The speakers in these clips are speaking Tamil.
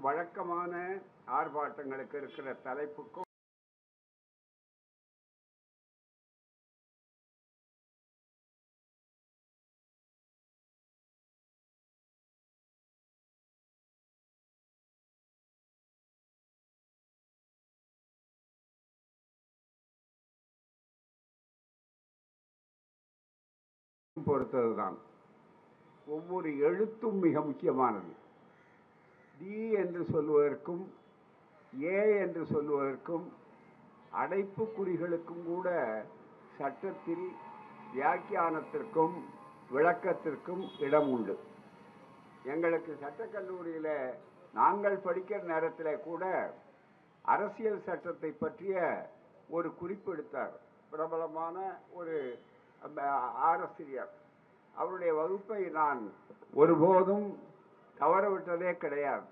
வழக்கமான ஆர்ப்பாட்டங்களுக்கு இருக்கிற தலைப்புக்கும் பொறுத்ததுதான். ஒவ்வொரு எழுத்தும் மிக முக்கியமானது. டி என்று சொல்வதற்கும் ஏ என்று சொல்வதற்கும் அடைப்புக்குறிகளுக்கும் கூட சட்டத்தில் வியாக்கியானத்திற்கும் விளக்கத்திற்கும் இடம் உண்டு. எங்களுக்கு சட்டக்கல்லூரியில் நாங்கள் படிக்கிற நேரத்தில் கூட அரசியல் சட்டத்தை பற்றிய ஒரு குறிப்பு எடுத்தார் பிரபலமான ஒரு ஆசிரியர். அவருடைய வகுப்பை நான் ஒருபோதும் தவறவிட்டதே கிடையாது.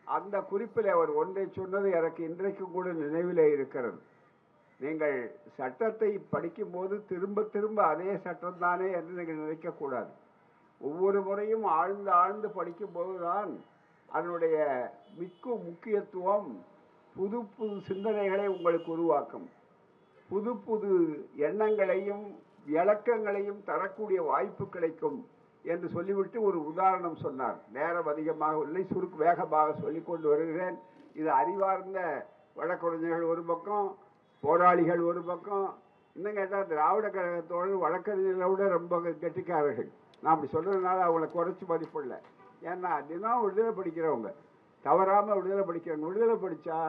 அந்த குறிப்பில் அவர் ஒன்றை சொன்னது எனக்கு இன்றைக்கும் கூட நினைவிலே இருக்கிறது. நீங்கள் சட்டத்தை படிக்கும்போது திரும்ப திரும்ப அதே சட்டம் தானே என்று நீங்கள் நினைக்கக்கூடாது. ஒவ்வொரு முறையும் ஆழ்ந்து ஆழ்ந்து படிக்கும்போது தான் அதனுடைய முக்கியத்துவம் புது புது சிந்தனைகளை உங்களுக்கு உருவாக்கும், புது புது எண்ணங்களையும் விளக்கங்களையும் தரக்கூடிய வாய்ப்பு கிடைக்கும் என்று சொல்லிவிட்டு ஒரு உதாரணம் சொன்னார். நேரம் அதிகமாக இல்லை, வேகமாக சொல்லிக் கொண்டு வருகிறேன். இது அறிவார்ந்த வழக்கறிஞர்கள் ஒரு பக்கம், போராளிகள் ஒரு பக்கம், இன்னும் கேட்டால் திராவிட கழகத்தோடு வழக்கறிஞர்களோட ரொம்ப கெட்டிக்காரர்கள். நான் அப்படி சொல்றதுனால அவங்களை குறைச்சி மதிப்பில்லை. ஏன்னா தினம் விடுதலை படிக்கிறவங்க, தவறாமல் விடுதலை படிக்கிறவங்க. விடுதலை படித்தா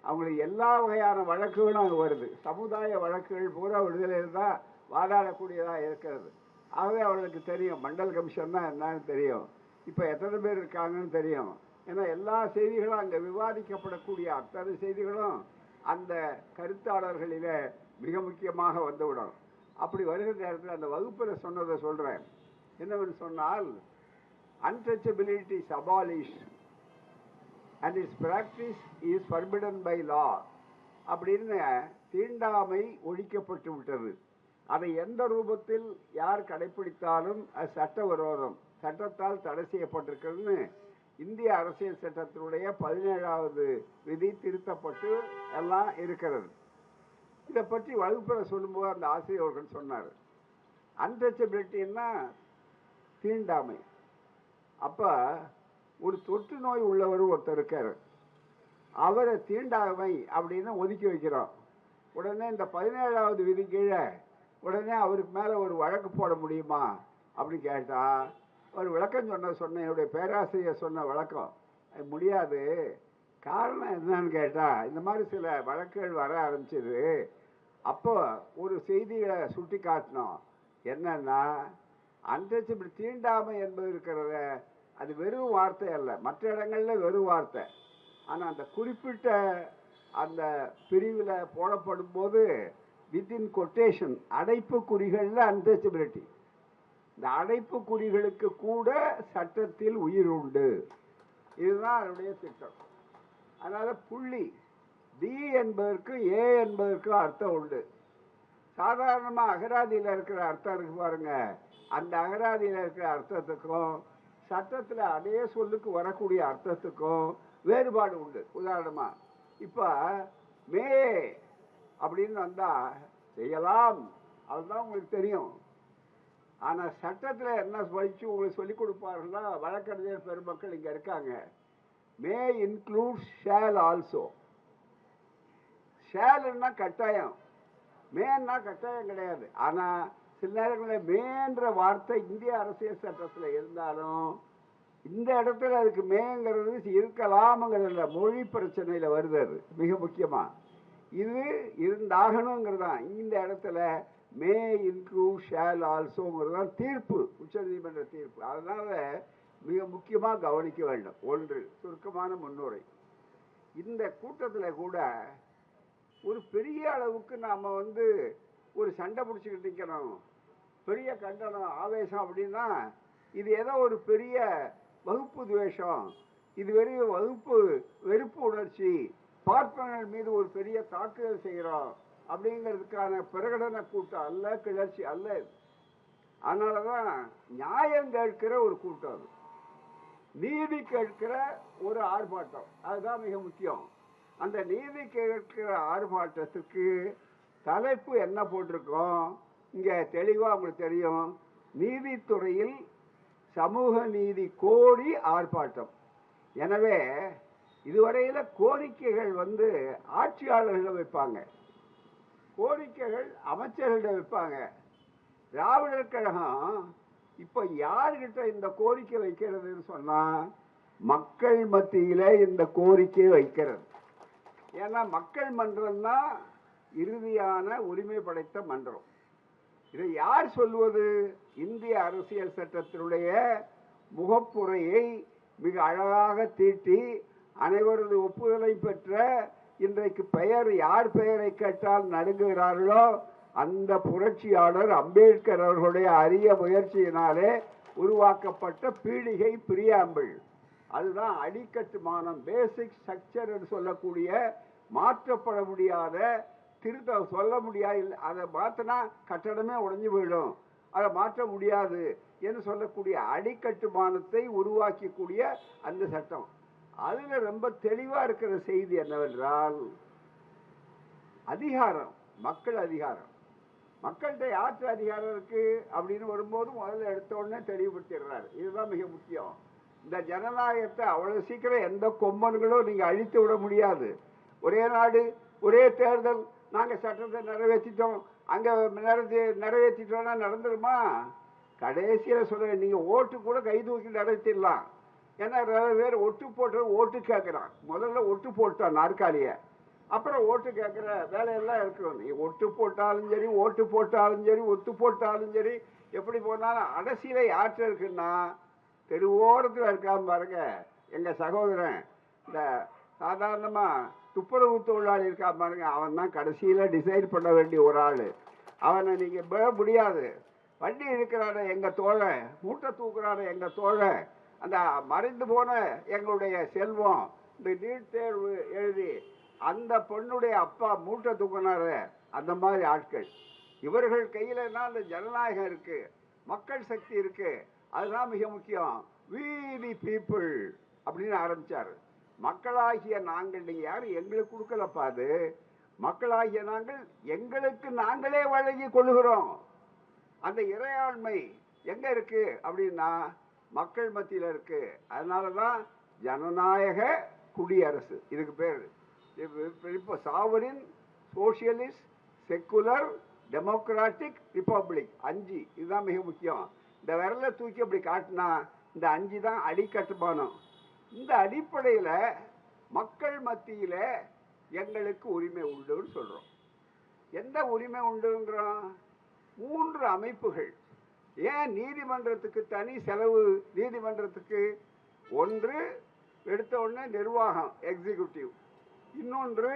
அவங்களுக்கு எல்லா வகையான வழக்குகளும் அங்கே வருது. சமுதாய வழக்குகள் பூரா விடுதலையில் தான் வாதாடக்கூடியதாக இருக்கிறது. ஆகவே அவர்களுக்கு தெரியும் மண்டல் கமிஷன் தான் என்னன்னு தெரியும், இப்போ எத்தனை பேர் இருக்காங்கன்னு தெரியும். ஏன்னா எல்லா செய்திகளும் அங்கே விவாதிக்கப்படக்கூடிய அத்தனை செய்திகளும் அந்த கருத்தாளர்களில் மிக முக்கியமாக வந்துவிடும். அப்படி வருகிற நேரத்தில் அந்த வகுப்பில் சொன்னதை சொல்கிறேன். என்னவென்று சொன்னால், untouchability is abolished and its practice is forbidden by law அப்படின்னு தீண்டாமை ஒழிக்கப்பட்டு விட்டது. அதை எந்த ரூபத்தில் யார் கடைபிடித்தாலும் அது சட்டவிரோதம், சட்டத்தால் தடை செய்யப்பட்டிருக்கிறதுன்னு இந்திய அரசியல் சட்டத்தினுடைய 17வது விதி திருத்தப்பட்டு எல்லாம் இருக்கிறது. இதை பற்றி வகுப்பில் சொல்லும்போது அந்த ஆசிரியர்கள் சொன்னார், அன்டச்சபிலிட்டின்னா தீண்டாமை. அப்போ ஒரு தொற்று நோய் உள்ளவர் ஒருத்தர் இருக்கார், அவரை தீண்டாமை அப்படின்னு ஒதுக்கி வைக்கிறோம். உடனே இந்த 17வது விதி கீழே உடனே அவருக்கு மேலே ஒரு வழக்கு போட முடியுமா அப்படின்னு கேட்டால், ஒரு விளக்கம் சொன்ன என்னுடைய பேராசிரியர் சொன்ன விளக்கம், முடியாது. காரணம் என்னன்னு கேட்டால், இந்த மாதிரி சில வழக்குகள் வர ஆரம்பிச்சது. அப்போ ஒரு செய்தியை சுட்டி காட்டணும். என்னன்னா, அன்டச்சபிள் தீண்டாமை என்பது இருக்கிறத, அது வெறும் வார்த்தை அல்ல, மற்ற இடங்களில் வெறும் வார்த்தை. ஆனால் அந்த குறிப்பிட்ட அந்த பிரிவில் போடப்படும் போது வித்தின் கொட்டேஷன் அடைப்பு குறிகளில் அன்டச்சபிலிட்டி, இந்த அடைப்பு குறிகளுக்கு கூட சட்டத்தில் உயிர் உண்டு. இதுதான் அதனுடைய திட்டம். அதனால் புள்ளி டி என்பதற்கு ஏ என்பதற்கு அர்த்தம் உண்டு. சாதாரணமாக அகராதியில் இருக்கிற அர்த்தம் இருக்கு பாருங்க, அந்த அகராதியில் இருக்கிற அர்த்தத்துக்கும் சட்டத்தில் அதே சொல்லுக்கு வரக்கூடிய அர்த்தத்துக்கும் வேறுபாடு உண்டு. உதாரணமாக இப்போ மே அப்படின்னு வந்தால் செய்யலாம், அதுதான் உங்களுக்கு தெரியும். ஆனால் சட்டத்தில் என்ன படித்து உங்களுக்கு சொல்லிக் கொடுப்பார்கள்னா வழக்கறிஞர் பெருமக்கள் இங்கே இருக்காங்க. மே இன்க்ளூட்ஸ் ஷேல் ஆல்சோ. ஷேல்னா கட்டாயம், மேன்னா கட்டாயம் கிடையாது. ஆனால் சில நேரங்களில் மேன்ற வார்த்தை இந்திய அரசியல் சட்டத்தில் இருந்தாலும் இந்த இடத்துல அதுக்கு மேங்கிறது இருக்கலாம்ங்கிறதுல மொழி பிரச்சனையில் வருது. அது மிக முக்கியமாக இது இருந்தாகணுங்கிறது தான். இந்த இடத்துல மே இன்க்ளூட் ஷேல் ஆல்சோங்கிறது தான் தீர்ப்பு, உச்சநீதிமன்ற தீர்ப்பு. அதனால் மிக முக்கியமாக கவனிக்க வேண்டும். ஒன்று, சுருக்கமான முன்னுரை. இந்த கூட்டத்தில் கூட ஒரு பெரிய அளவுக்கு நாம் ஒரு சண்டை பிடிச்சிக்கிட்டு நிற்கணும், பெரிய கண்டனம் ஆவேசம் அப்படின்னா இது ஏதோ ஒரு பெரிய வகுப்பு துவேஷம், இது வெறும் வகுப்பு வெறுப்பு உணர்ச்சி, பார்ப்பனர்கள் மீது ஒரு பெரிய தாக்குதல் செய்கிறோம் அப்படிங்கிறதுக்கான பிரகடன கூட்டம் அல்ல, கிளர்ச்சி அல்ல. அதனால தான் நியாயம் கேட்கிற ஒரு கூட்டம். அது நீதி கேட்கிற ஒரு ஆர்ப்பாட்டம், அதுதான் மிக முக்கியம். அந்த நீதி கேட்கிற ஆர்ப்பாட்டத்துக்கு தலைப்பு என்ன போட்டிருக்கோம் இங்க தெளிவா உங்களுக்கு தெரியும். நீதித்துறையில் சமூக நீதி கோரி ஆர்ப்பாட்டம். எனவே இதுவரையில கோரிக்கைகள் ஆட்சியாளர்கள் வைப்பாங்க, கோரிக்கைகள் அமைச்சர்களிடம் வைப்பாங்க. திராவிடர் கழகம் இப்ப யாருகிட்ட இந்த கோரிக்கை வைக்கிறதுன்னு சொன்னா மக்கள் மத்தியில இந்த கோரிக்கை வைக்கிறது. ஏன்னா மக்கள் மன்றம் தான் இறுதியான உரிமை படைத்த மன்றம். இதை யார் சொல்வது? இந்திய அரசியல் சட்டத்தினுடைய முகப்புரையை மிக அழகாக தீட்டி அனைவரது ஒப்புதலை பெற்ற, இன்றைக்கு பெயர் யார் பெயரை கேட்டால் நடுங்குகிறார்களோ அந்த புரட்சியாளர் அம்பேத்கர் அவர்களுடைய அரிய முயற்சியினாலே உருவாக்கப்பட்ட பீடிகை பிரியாம்பிள். அதுதான் அடிக்கட்டுமானம், பேசிக் ஸ்ட்ரக்சர் என்று சொல்லக்கூடிய, மாற்றப்பட முடியாத, திருத்த சொல்ல முடியாது, அதை மாற்றினா கட்டடமே உடைஞ்சு போயிடும், அதை மாற்ற முடியாது என்று சொல்லக்கூடிய அடிக்கட்டுமானத்தை உருவாக்கக்கூடிய அந்த சட்டம். அதுல ரொம்ப தெளிவா இருக்கிற செய்தி என்னவென்றால், அதிகாரம் மக்கள் அதிகாரம், மக்கள்கிட்ட யாற்று அதிகாரம் இருக்கு அப்படின்னு வரும்போது முதல்ல எடுத்த உடனே தெளிவுபடுத்திடுறாரு. இதுதான் மிக முக்கியம். இந்த ஜனநாயகத்தை அவ்வளவு சீக்கிரம் எந்த கொம்பன்களும் நீங்க அழித்து விட முடியாது. ஒரே நாடு ஒரே தேர்தல், நாங்க சட்டத்தை நிறைவேற்றிட்டோம், அங்க நிறைவேற்றிட்டோம்னா நடந்துருமா? கடைசியில சொல்ல, நீங்க ஓட்டு கூட கை தூக்கி நடத்திடலாம். ஏன்னா நிறைய பேர் ஒட்டு போட்டு ஓட்டு கேட்கிறான். முதல்ல ஒட்டு போட்டான் நாற்காலிய, அப்புறம் ஓட்டு கேட்கிற வேலையெல்லாம் இருக்கணும். நீ ஒட்டு போட்டாலும் சரி, ஓட்டு போட்டாலும் சரி, ஒத்து போட்டாலும் சரி, எப்படி போனாலும் அரசியல யாற்ற இருக்குன்னா தெருவோரத்தில் இருக்காம பாருங்க. எங்க சகோதரன் இந்த சாதாரணமா துப்புரவு தொழிலாளி இருக்கா பாருங்க, அவன் தான் கடைசியில டிசைட் பண்ண வேண்டிய ஒரு ஆளு. அவனை நீங்க விட முடியாது. வண்டி இழுக்கிறான எங்க தோழன், மூட்டை தூக்குறான எங்க தோழன், அந்த மறைந்து போன எங்களுடைய செல்வம், இந்த நீட் தேர்வு எழுதி அந்த பொண்ணுடைய அப்பா மூட்டை தூக்கினாரு, அந்த மாதிரி ஆட்கள். இவர்கள் கையில தான் அந்த ஜனநாயகம் இருக்கு, மக்கள் சக்தி இருக்கு. அதுதான் மிக முக்கியம். we the people அப்படின்னு ஆரம்பிச்சாரு. மக்களாகிய நாங்கள், நீங்க யாரும் எங்களுக்கு கொடுக்கலப்பா, அது மக்களாகிய நாங்கள் எங்களுக்கு நாங்களே வழங்கி கொள்ளுகிறோம். அந்த இறையாண்மை எங்க இருக்கு அப்படின்னா மக்கள் மத்தியில இருக்கு. அதனாலதான் ஜனநாயக குடியரசு இதுக்கு பேரு. இப்போ sovereign, socialist, secular, democratic, republic, 5 இதுதான் மிக முக்கியம். இந்த விரலை தூக்கி அப்படி காட்டினா இந்த 5 தான் அடிக்கட்டுமானம். இந்த அடிப்படையில மக்கள் மத்தியில எங்களுக்கு உரிமை உண்டுன்னு சொல்றோம். எந்த உரிமை உண்டுங்கிறோம்? 3 அமைப்புகள். ஏன் நீதிமன்றத்துக்கு தனி செலவு? நீதிமன்றத்துக்கு ஒன்று எடுத்த உடனே நிர்வாகம், எக்ஸிகியூட்டிவ். இன்னொன்று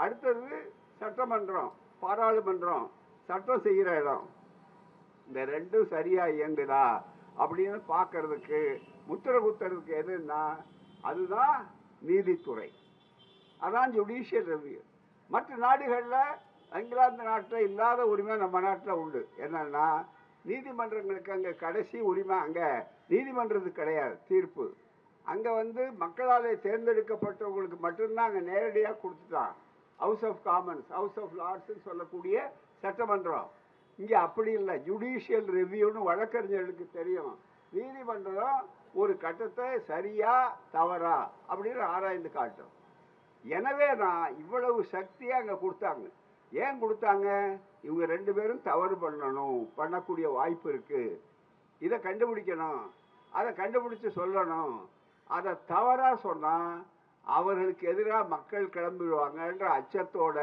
அடுத்தது சட்டமன்றம், பாராளுமன்றம், சட்டம் செய்கிற இடம். இந்த 2 சரியா இயங்குதா அப்படின்னு பார்க்கறதுக்கு, முத்திர குத்துறதுக்கு எதுன்னா அதுதான் நீதித்துறை, அதான் ஜுடிஷியல் ரெவியூ. மற்ற நாடுகளில், இங்கிலாந்து நாட்டில் இல்லாத உரிமை நம்ம நாட்டில் உண்டு. என்னன்னா நீதிமன்றங்களுக்கு அங்கே கடைசி உரிமை அங்கே நீதிமன்றத்துக்கு கிடையாது, தீர்ப்பு. அங்கே மக்களாலே தேர்ந்தெடுக்கப்பட்டவங்களுக்கு மட்டும்தான் அங்கே நேரடியாக கொடுத்துட்டான். House of Commons, House of Lords சொல்லக்கூடிய சட்டமன்றம். இங்கே அப்படி இல்லை, ஜுடிஷியல் ரெவியூன்னு வழக்கறிஞர்களுக்கு தெரியும். நீதிமன்றம் ஒரு கட்டத்தை சரியா தவறா அப்படின்னு ஆராய்ந்து காட்டும். எனவே தான் இவ்வளவு சக்தியை அங்கே கொடுத்தாங்க. ஏன் கொடுத்தாங்க? இவங்க 2 பேரும் தவறு பண்ணக்கூடிய வாய்ப்பு இருக்கு, இதை கண்டுபிடிக்கணும், அதை கண்டுபிடிச்சு சொல்லணும். அதை தவறா சொன்னா அவர்களுக்கு எதிராக மக்கள் கிளம்பிடுவாங்கன்ற அச்சத்தோட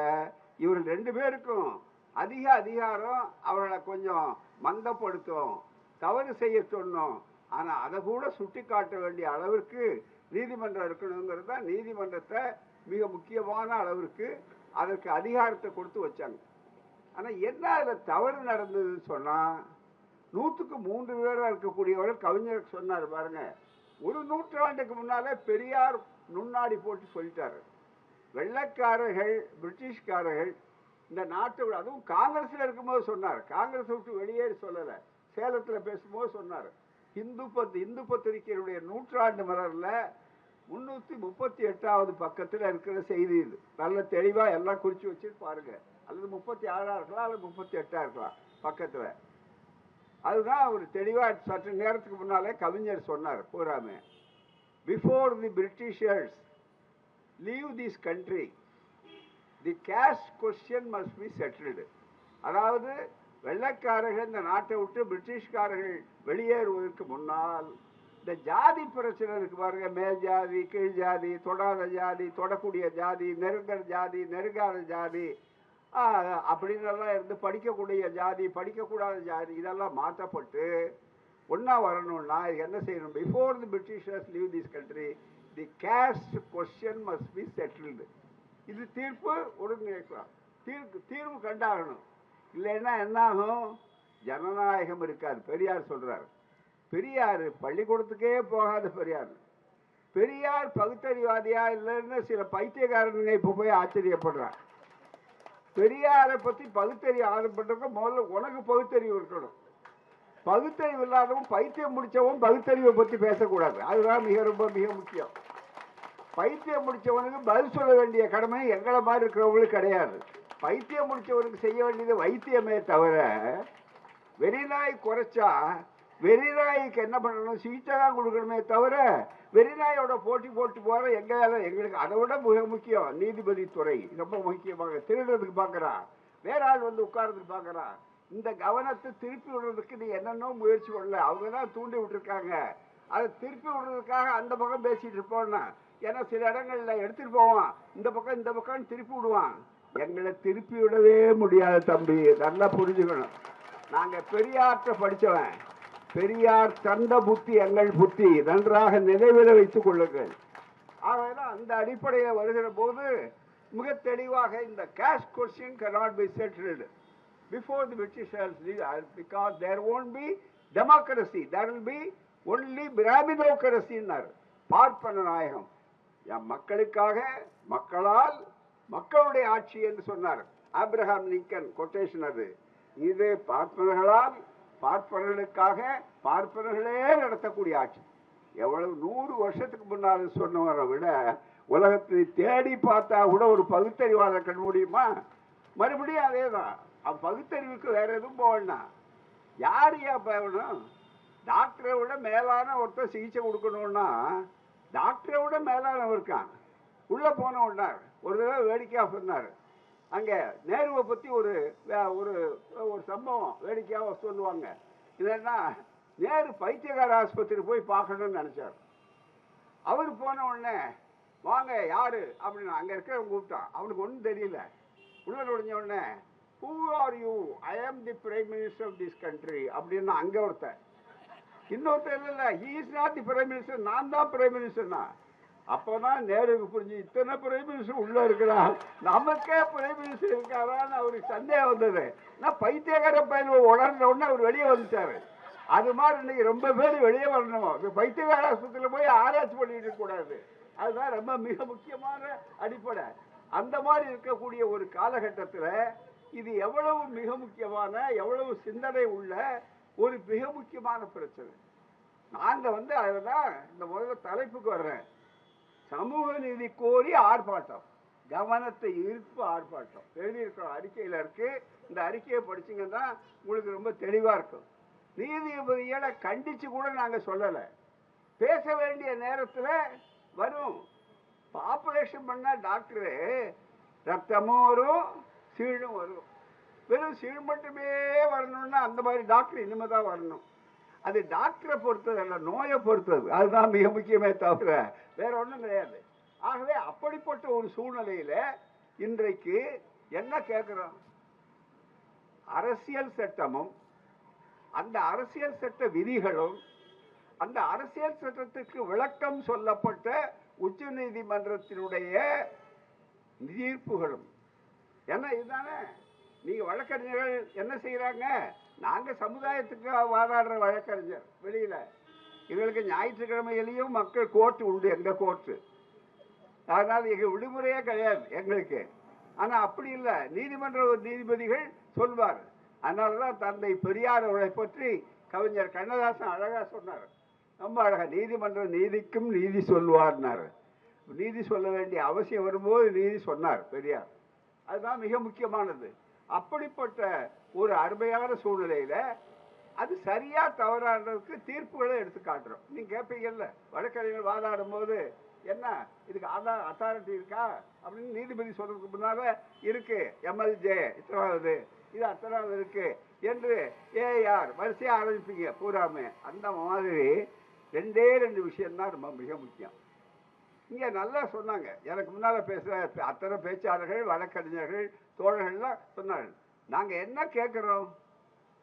இவர்கள் 2 பேருக்கும் அதிக அதிகாரம் அவர்களை கொஞ்சம் மந்தப்படுத்தும், தவறு செய்ய சொன்னோம். ஆனா அதை கூட சுட்டி காட்ட வேண்டிய அளவிற்கு நீதிமன்றம் இருக்கணுங்கிறது தான் நீதிமன்றத்தை மிக முக்கியமான அளவிற்கு அதற்கு அதிகாரத்தை கொடுத்து வச்சாங்க. ஆனா என்ன அதுல தவறு நடந்ததுன்னு சொன்னா, 100க்கு 3 பேரா இருக்கக்கூடியவர்கள் கவிஞர் சொன்னார் பாருங்க. ஒரு நூற்றாண்டுக்கு முன்னாலே பெரியார் நுண்ணாடி போட்டு சொல்லிட்டாரு, வெள்ளைக்காரர்கள், பிரிட்டிஷ்காரர்கள் இந்த நாட்டை, அதுவும் காங்கிரஸ்ல இருக்கும்போது சொன்னார், காங்கிரஸ் விட்டு வெளியேறி சொல்லலை, சேலத்தில் பேசும்போது சொன்னார், இந்து பத்திரிகையுடைய நூற்றாண்டு மலர்ல 338வது பக்கத்தில் இருக்கிற செய்தி இது. நல்ல தெளிவா எல்லாம் குறிச்சு வச்சு பாருங்க. அல்லது 36 இருக்கலாம், அல்லது 38 இருக்கலாம் பக்கத்துல. அதுதான் ஒரு தெளிவா சற்று நேரத்துக்கு முன்னாலே கவிஞர் சொன்னார் பூராமே. Before the Britishers leave this country the caste question must be settled. அதாவது வெள்ளைக்காரர்கள் இந்த நாட்டை விட்டு பிரிட்டிஷ்காரர்கள் வெளியேறுவதற்கு முன்னால் இந்த ஜாதி பிரச்சனை இருக்கு பாருங்க. மேல் ஜாதி, கீழ் ஜாதி, தொடாத ஜாதி, தொடக்கூடிய ஜாதி, நெருங்குற ஜாதி, நெருங்காத ஜாதி அப்படின்னு எல்லாம் இருந்து படிக்கக்கூடிய ஜாதி, படிக்கக்கூடாத ஜாதி இதெல்லாம் மாற்றப்பட்டு ஒன்னா வரணும்னா என்ன செய்யணும்? Before the Britishers leave this country the caste question must be settled. இது தீர்ப்பு ஒருங்கிணைக்கலாம், தீர்வு கண்டாகணும். இல்லைன்னா என்ன ஆகும்? ஜனநாயகம் இருக்காது. பெரியார் சொல்றாரு. பெரியார் பள்ளிக்கூடத்துக்கே போகாத பெரியார். பெரியார் பகுத்தறிவாதியா இல்லைன்னு சில பைத்தியக்காரனுங்க இப்ப போய் ஆச்சரியப்படுறான். பெரியாரை பத்தி பகுத்தறிவு ஆதரப்பட்டிருக்க முதல்ல உனக்கு பகுத்தறிவு இருக்கணும். பகுத்தறிவு இல்லாதவன் பைத்தியம் முடிச்சவன் பகுத்தறிவை பத்தி பேசக்கூடாது. அதுதான் மிக முக்கியம். பைத்தியம் முடிச்சவனுக்கு பதில் சொல்ல வேண்டிய கடமை எங்களை மாதிரி இருக்கிறவங்களுக்கு கிடையாது. பைத்தியம் முடிச்சவனுக்கு செய்ய வேண்டியது வைத்தியமே தவிர, வெறிநாய் குறைச்சா வெறிநாய்க்கு என்ன பண்ணணும்? சிகிச்சை தான் கொடுக்கணுமே தவிர வெறிநாயோட போட்டி போற எங்களுக்கு அதை விட மிக முக்கியம் நீதிபதி துறை. ரொம்ப முக்கியமாக திருடுறதுக்கு பார்க்கறான், வேற ஆள் வந்து உட்கார்றதுக்கு பார்க்கறான். இந்த கவனத்தை திருப்பி விடுறதுக்கு நீ என்னென்னோ முயற்சி பண்ணல, அவங்க தான் தூண்டி விட்டுருக்காங்க. அதை திருப்பி விடுறதுக்காக அந்த பக்கம் பேசிட்டு இருப்போம்னா, ஏன்னா சில இடங்கள்ல எடுத்துட்டு போவான், இந்த பக்கம் திருப்பி விடுவான். எங்களை திருப்பி விடவே முடியாது தம்பி, நல்லா புரிஞ்சுக்கணும். நாங்க பெரியார்ட்ட படிச்சவன். பெரியார் தந்த புத்தி எங்கள் புத்தி, நன்றாக நினைவில் வைத்துக் கொள்ளுங்கள். ஆகையால் அந்த அடிப்படையில் வருகிற போது மிக தெளிவாக இந்த caste question cannot be settled before the Britishers because there won't be democracy, there will be only Brahminocracy. பார்ப்பன நாயகம் மக்களுக்காக, மக்களால், மக்களுடைய ஆட்சி என்று சொன்னார் ஆப்ரஹாம் லிங்கன். கொட்டேஷன் அது. இது பார்ப்பனர்களால், பார்ப்பனர்களுக்காக, பார்ப்பனர்களே நடத்தக்கூடிய ஆட்சி. எவ்வளவு 100 வருஷத்துக்கு முன்னால் சொன்னவரை விட உலகத்தை தேடி பார்த்தா கூட ஒரு பகுத்தறிவாளர் கண் முடியுமா? மறுபடியும் அதே தான். பகுத்தறிவுக்கு வேற எதுவும் போகணும். யார் போகணும்? டாக்டரை விட மேலான ஒருத்தர் சிகிச்சை கொடுக்கணும்னா டாக்டரை விட மேலானவர் இருக்கான். உள்ள போன உடனார் ஒரு தடவை வேடிக்கையா சொன்னார். அங்க நேருவை பத்தி ஒரு சம்பவம் வேடிக்கையாக சொல்லுவாங்க. இல்லைன்னா நேரு பைத்தியகார ஆஸ்பத்திரி போய் பார்க்கணும்னு நினைச்சார். அவர் போன உடனே வாங்க யாரு அப்படின்னு அங்க இருக்கிறவங்க கூப்பிட்டான். அவனுக்கு ஒன்றும் தெரியல. உள்ள நுழைஞ்ச உடனே who are you? I am the prime minister of this country அப்படின்னு அங்க ஒருத்தன். இன்னொருத்தர் இல்ல, he is not the prime minister, நான் தான் பிரைம் மினிஸ்டர்னா. அப்பதான் நேருக்கு புரிஞ்சு இத்தனை பிரைம் மினிஸ்டர் உள்ள இருக்கிறான், நமக்கே பிரைம் மினிஸ்டர் இருக்காரான்னு அவருக்கு சந்தேகம் வந்தது. நான் பைத்தியகார பயிர் உடனே அவர் வெளியே வந்துட்டாரு. அது மாதிரி இன்னைக்கு ரொம்ப பேர் வெளியே வரணும். பைத்தியகார ஆஸ்பத்திரியில் போய் ஆராய்ச்சி பண்ணிட்டு இருக்க கூடாது. அதுதான் ரொம்ப மிக முக்கியமான அடிப்படை. அந்த மாதிரி இருக்கக்கூடிய ஒரு காலகட்டத்தில் இது எவ்வளவு மிக முக்கியமான, எவ்வளவு சிந்தனை உள்ள ஒரு மிக முக்கியமான பிரச்சனை. நாங்க அதுதான் இந்த முதல்ல தலைப்புக்கு வர்றேன். சமூக நீதி கோரி ஆர்ப்பாட்டம், கவனத்தை ஈர்ப்பு ஆர்ப்பாட்டம் எழுதியிருக்கிற அறிக்கையில இருக்கு. இந்த அறிக்கையை படிச்சீங்கன்னா உங்களுக்கு ரொம்ப தெளிவா இருக்கும். நீதிபதிகளை கண்டிச்சு கூட நாங்க சொல்லல. பேச வேண்டிய நேரத்தில் வரும். ஆபரேஷன் பண்ண டாக்டரு ரத்தமும் வரும், சீழும் வரும். வெறும் சீழ் மட்டுமே வரணும்னா அந்த மாதிரி டாக்டர் இனிமேதான் வரணும். அது டாக்டரை பொறுத்தது அல்ல, நோயை பொறுத்தது. அதுதான் மிக முக்கியமே தவிர வேற ஒன்றும் கிடையாது. ஆகவே அப்படிப்பட்ட ஒரு சூழ்நிலையில இன்றைக்கு என்ன கேட்கிறோம்? அரசியல் சட்டமும் அந்த அரசியல் சட்ட விதிகளும் அந்த அரசியல் சட்டத்துக்கு விளக்கம் சொல்லப்பட்ட உச்ச நீதிமன்றத்தினுடைய தீர்ப்புகளும் என்ன இதுதானே. நீங்க வழக்கறிஞர்கள் என்ன செய்யறாங்க? நாங்க சமுதாயத்துக்கு வாதாடுற வழக்கறிஞர் வெளியில. எங்களுக்கு ஞாயிற்றுக்கிழமையிலையும் மக்கள் கோர்ட்டு உண்டு, எங்க கோர்ட்டு. அதனால எங்க விடுமுறையே கிடையாது எங்களுக்கு. ஆனா அப்படி இல்லை, நீதிமன்ற நீதிபதிகள் சொல்வார். அதனாலதான் தந்தை பெரியார் அவரை பற்றி கவிஞர் கண்ணதாசன் அழகா சொன்னார், ரொம்ப அழகா, நீதிமன்றம் நீதிக்கும் நீதி சொல்வார்னாரு. நீதி சொல்ல வேண்டிய அவசியம் வரும்போது நீதி சொன்னார் பெரியார். அதுதான் மிக முக்கியமானது. அப்படிப்பட்ட ஒரு அருமையான சூழ்நிலையில அது சரியா தவறானதுக்கு தீர்ப்புகளை எடுத்து காட்டுறோம். நீங்க கேட்பீங்கல்ல, வழக்கறிஞர் வாதாடும் போது என்ன இதுக்கு அத்தாரிட்டி இருக்கா அப்படின்னு நீதிபதி சொல்றதுக்கு முன்னால இருக்கு, எம்எல்ஜே இத்தனாவது, இது அத்தனாவது இருக்கு என்று ஏஆர் வரிசையா ஆரம்பிப்பீங்க பூராமே. அந்த மாதிரி ரெண்டு விஷயம்தான் ரொம்ப மிக முக்கியம். இங்க நல்லா சொன்னாங்க, எனக்கு முன்னால பேசுற அத்தனை பேச்சாளர்கள் வழக்கறிஞர்கள் தோழர்கள்லாம் சொன்னார்கள், நாங்க என்ன கேட்கிறோம்,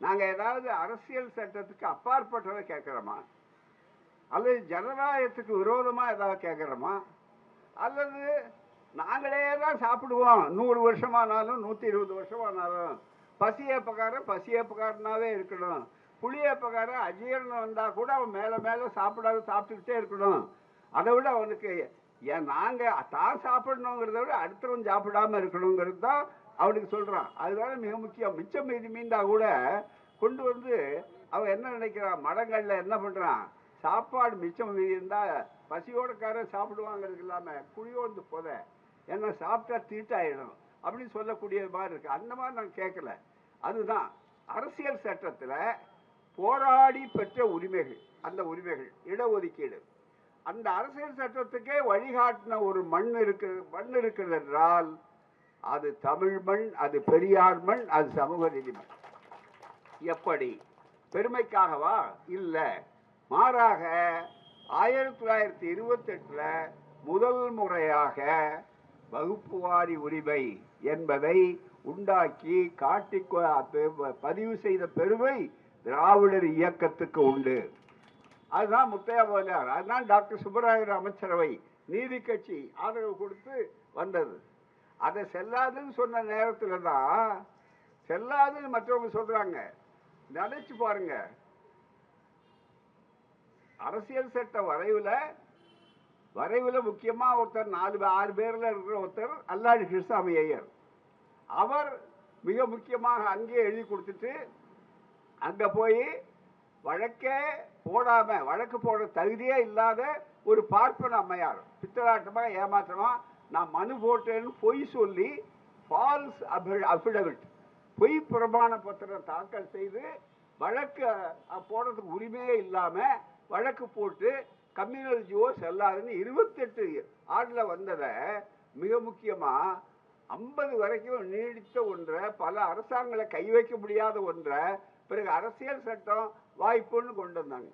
நாங்க ஏதாவது அரசியல் சட்டத்துக்கு அப்பாற்பட்டதை கேட்கிறோமா, அல்லது ஜனநாயகத்துக்கு விரோதமா ஏதாவது கேட்கிறோமா, அல்லது நாங்களே தான் சாப்பிடுவோம் 100 வருஷமானாலும் 120 வருஷமானாலும், பசியப்பக்காரனாவே இருக்கணும், புளியப்பக்காரன் அஜீரணம் வந்தா கூட அவன் மேல மேல சாப்பிட்டுக்கிட்டே இருக்கணும், அதை விட அவனுக்கு நாங்க தான் சாப்பிடணுங்கிறத விட அடுத்தவன் சாப்பிடாம இருக்கணுங்கிறது தான் அவனுக்கு சொல்றான். அதுதான் மிக முக்கியம். மிச்சம் மீதி மீந்தா கூட கொண்டு வந்து அவன் என்ன நினைக்கிறான், மடங்கள்ல என்ன பண்றான், சாப்பாடு மிச்சம் மீதி இருந்தா பசியோடக்காரன் சாப்பிடுவாங்கிறது இல்லாம குழியோந்து போத, என்ன சாப்பிட்டா தீட்டாயிடும் அப்படின்னு சொல்லக்கூடிய மாதிரி இருக்கு. அந்த மாதிரி நான் கேட்கல. அதுதான் அரசியல் சட்டத்துல போராடி பெற்ற உரிமைகள், அந்த உரிமைகள் இடஒதுக்கீடு, அந்த அரசியல் சட்டத்துக்கே வழிகாட்டின ஒரு மண் இருக்கிறது என்றால் அது தமிழ் மண், அது பெரியார் மண், அது சமூக நீதி மண். எப்படி பெருமைக்காகவா? இல்ல, மாறாக 1928 முதல் முறையாக வகுப்புவாரி உரிமை என்பதை உண்டாக்கி காட்டி பதிவு செய்த பெருமை திராவிடர் இயக்கத்துக்கு உண்டு. அதுதான் முத்தையா முதலியார், அதுதான் டாக்டர் சுப்பராயர் அமைச்சரவை நீதி கட்சி ஆதரவு கொடுத்து வந்தது. அதை செல்லாதுன்னு சொன்ன நேரத்தில் தான் செல்லாதுன்னு மற்றவங்க சொல்றாங்க. நினைச்சு பாருங்க, அரசியல் சட்ட வரைவுல முக்கியமா ஒருத்தர் 4-6 பேர்ல இருக்கிற ஒருத்தர் அல்லாடி கிருஷ்ணசாமி ஐயர். அவர் மிக முக்கியமாக அங்கே எழுதி கொடுத்துட்டு அங்க போய் வழக்கே போடாம, வழக்கு போட தகுதியே இல்லாத ஒரு பார்ப்பன அம்மையார் பித்தலாட்டமா ஏமாற்றமா நான் மனு போட்டேன்னு பொய் சொல்லி ஃபால்ஸ் அஃபிடவிட், பொய் பிரமாண பத்திரம் தாக்கல் செய்து வழக்கு போடுறதுக்கு உரிமையே இல்லாம வழக்கு போட்டு கம்யூனல் ஜியோ செல்லாதுன்னு 28 ஆண்டுல வந்ததை, மிக முக்கியமா 50 வரைக்கும் நீடித்த ஒன்றை, பல அரசாங்கங்களை கை வைக்க முடியாத ஒன்றை பிறகு அரசியல் சட்டம் வாய்ப்புன்னு கொண்டு வந்தாங்க.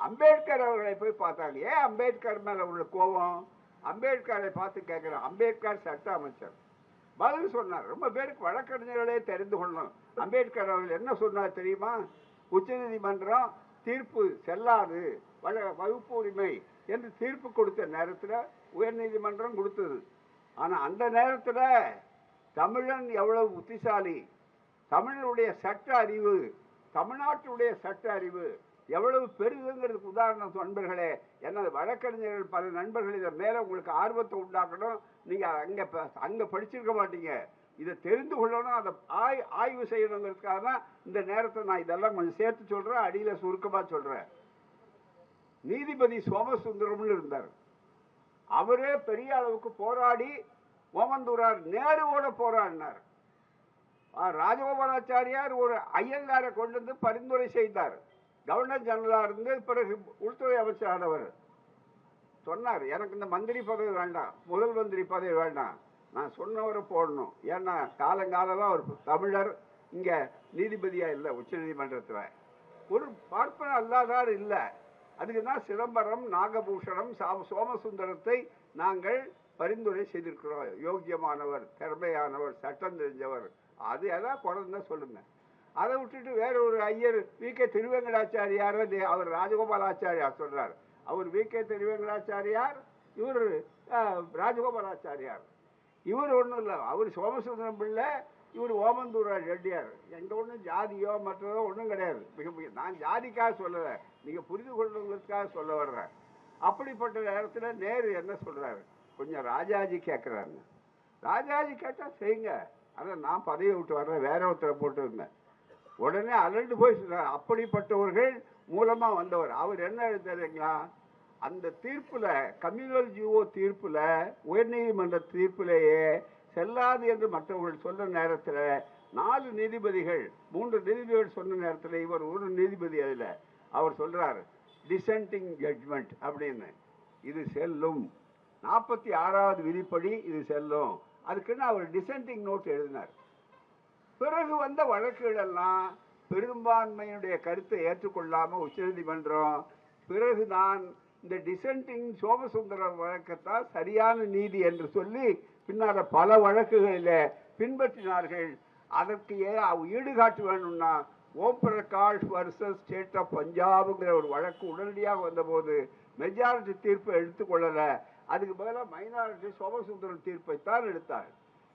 அம்பேத்கர் அவர்களை போய் பார்த்தாங்க. ஏன் அம்பேத்கர் மேல உள்ள கோபம்? அம்பேத்கரை பார்த்து கேட்கிறோம், அம்பேத்கர் சட்ட அமைச்சர் பதில் சொன்னார். ரொம்ப பேருக்கு வழக்கறிஞர்களே தெரிந்து கொள்ளணும். அம்பேத்கர் அவர்கள் என்ன சொன்னார் தெரியுமா? உச்ச நீதிமன்றம் தீர்ப்பு செல்லாது, வகுப்பு உரிமை என்று தீர்ப்பு கொடுத்த நேரத்தில் உயர் நீதிமன்றம் கொடுத்தது. ஆனா அந்த நேரத்தில் தமிழன் எவ்வளவு புத்திசாலி, தமிழனுடைய சட்ட அறிவு, தமிழ்நாட்டுடைய சட்ட அறிவு எவ்வளவு பெருதுங்கிறதுக்கு உதாரணம் நண்பர்களே. எனது வழக்கறிஞர்கள் பல நண்பர்கள் இதை மேல உங்களுக்கு ஆர்வத்தை உண்டாக்கணும். நீங்க அங்க படிச்சிருக்க மாட்டீங்க, இதை தெரிந்து கொள்ளணும், அதை ஆய்வு செய்யணுங்கிறதுக்காக தான் இந்த நேரத்தை நான் இதெல்லாம் கொஞ்சம் சேர்த்து சொல்றேன், அடியில சுருக்கமா சொல்றேன். நீதிபதி சோமசுந்தரம்னு இருந்தார். அவரே பெரிய அளவுக்கு போராடி ஓமந்தூரார் நேருவோட போராடினார். ராஜகோபாலாச்சாரியார் ஒரு ஐயங்காரை கொண்டு வந்து பரிந்துரை செய்தார். கவர்னர் ஜெனரலா இருந்து பிறகு உள்துறை அமைச்சரானவர் சொன்னார், எனக்கு இந்த மந்திரி பதவி வேண்டாம், முதல் மந்திரி பதவி வேண்டாம், நான் சொன்னவரை போடணும். ஏன்னா காலங்காலமா ஒரு தமிழர் இங்க நீதிபதியா இல்லை, உச்ச நீதிமன்றத்தில் ஒரு பார்ப்பன அல்லாதார் இல்லை. அதுக்கு தான் சிதம்பரம், நாகபூஷணம், சோமசுந்தரத்தை நாங்கள் பரிந்துரை செய்திருக்கிறோம். யோக்கியமானவர், திறமையானவர், சட்டம் தெரிஞ்சவர், அது எல்லாம் குறைந்தா சொல்லுங்க. அதை விட்டுட்டு வேற ஒரு ஐயர் வி.கே. திருவேங்கடாச்சாரியார், அவர் ராஜகோபாலாச்சாரியார் சொல்றார். அவர் வி.கே. திருவேங்கடாச்சாரியார், இவர் ராஜகோபாலாச்சாரியார். இவர் ஒன்றும் இல்லை, அவர் சோமசுந்தரம் பிள்ளை, இவர் ஓமந்தூரார் ரெட்டியார். எந்த ஒன்றும் ஜாதியோ மற்றதோ ஒன்றும் கிடையாது. மிக நான் ஜாதிக்காக சொல்லலை, நீங்க புரிந்து கொள்ளுங்கிறதுக்காக சொல்ல வர்றேன். அப்படிப்பட்ட நேரத்தில் நேரு என்ன சொல்றாரு, கொஞ்சம் ராஜாஜி கேட்கிறாங்க. ராஜாஜி கேட்டா செய்யுங்க, ஆனால் நான் பதவியை விட்டு வர்றேன், வேற ஒருத்தரை போட்டு இருந்தேன். உடனே அலண்டு போய் சொல்றார். அப்படிப்பட்டவர்கள் மூலமா வந்தவர் அவர். என்ன எழுதுறீங்களா, அந்த தீர்ப்புல கம்யூனல் ஜிஓ தீர்ப்புல உயர்நீதிமன்ற தீர்ப்பிலேயே செல்லாது என்று மற்றவர்கள் சொன்ன நேரத்தில் 4 நீதிபதிகள் 3 நீதிபதிகள் சொன்ன நேரத்தில் இவர் ஒரு நீதிபதி அதில் அவர் சொல்றார் டிசென்டிங் ஜட்ஜ்மெண்ட் அப்படின்னு. இது செல்லும், 46வது விதிப்படி இது செல்லும். அதுக்குன்னு அவர் டிசென்டிங் நோட் எழுதினார். பிறகு வந்த வழக்குகள் எல்லாம் பெரும்பான்மையுடைய கருத்தை ஏற்றுக்கொள்ளாமல் உச்சநீதிமன்றம் பிறகுதான் இந்த டிசென்டிங் சோமசுந்தரம் வழக்கத்தான் சரியான நீதி என்று சொல்லி பின்னால் பல வழக்குகளில் பின்பற்றினார்கள். அதற்கு ஈடுகாட்டு வேணும்னா Om Prakash versus state of பஞ்சாப்ங்கிற ஒரு வழக்கு உடனடியாக வந்தபோது மெஜாரிட்டி தீர்ப்பை எடுத்துக்கொள்ளலை. அதுக்கு பதிலாக மைனாரிட்டி சோமசுந்தரம் தீர்ப்பைத்தான் எடுத்தார்.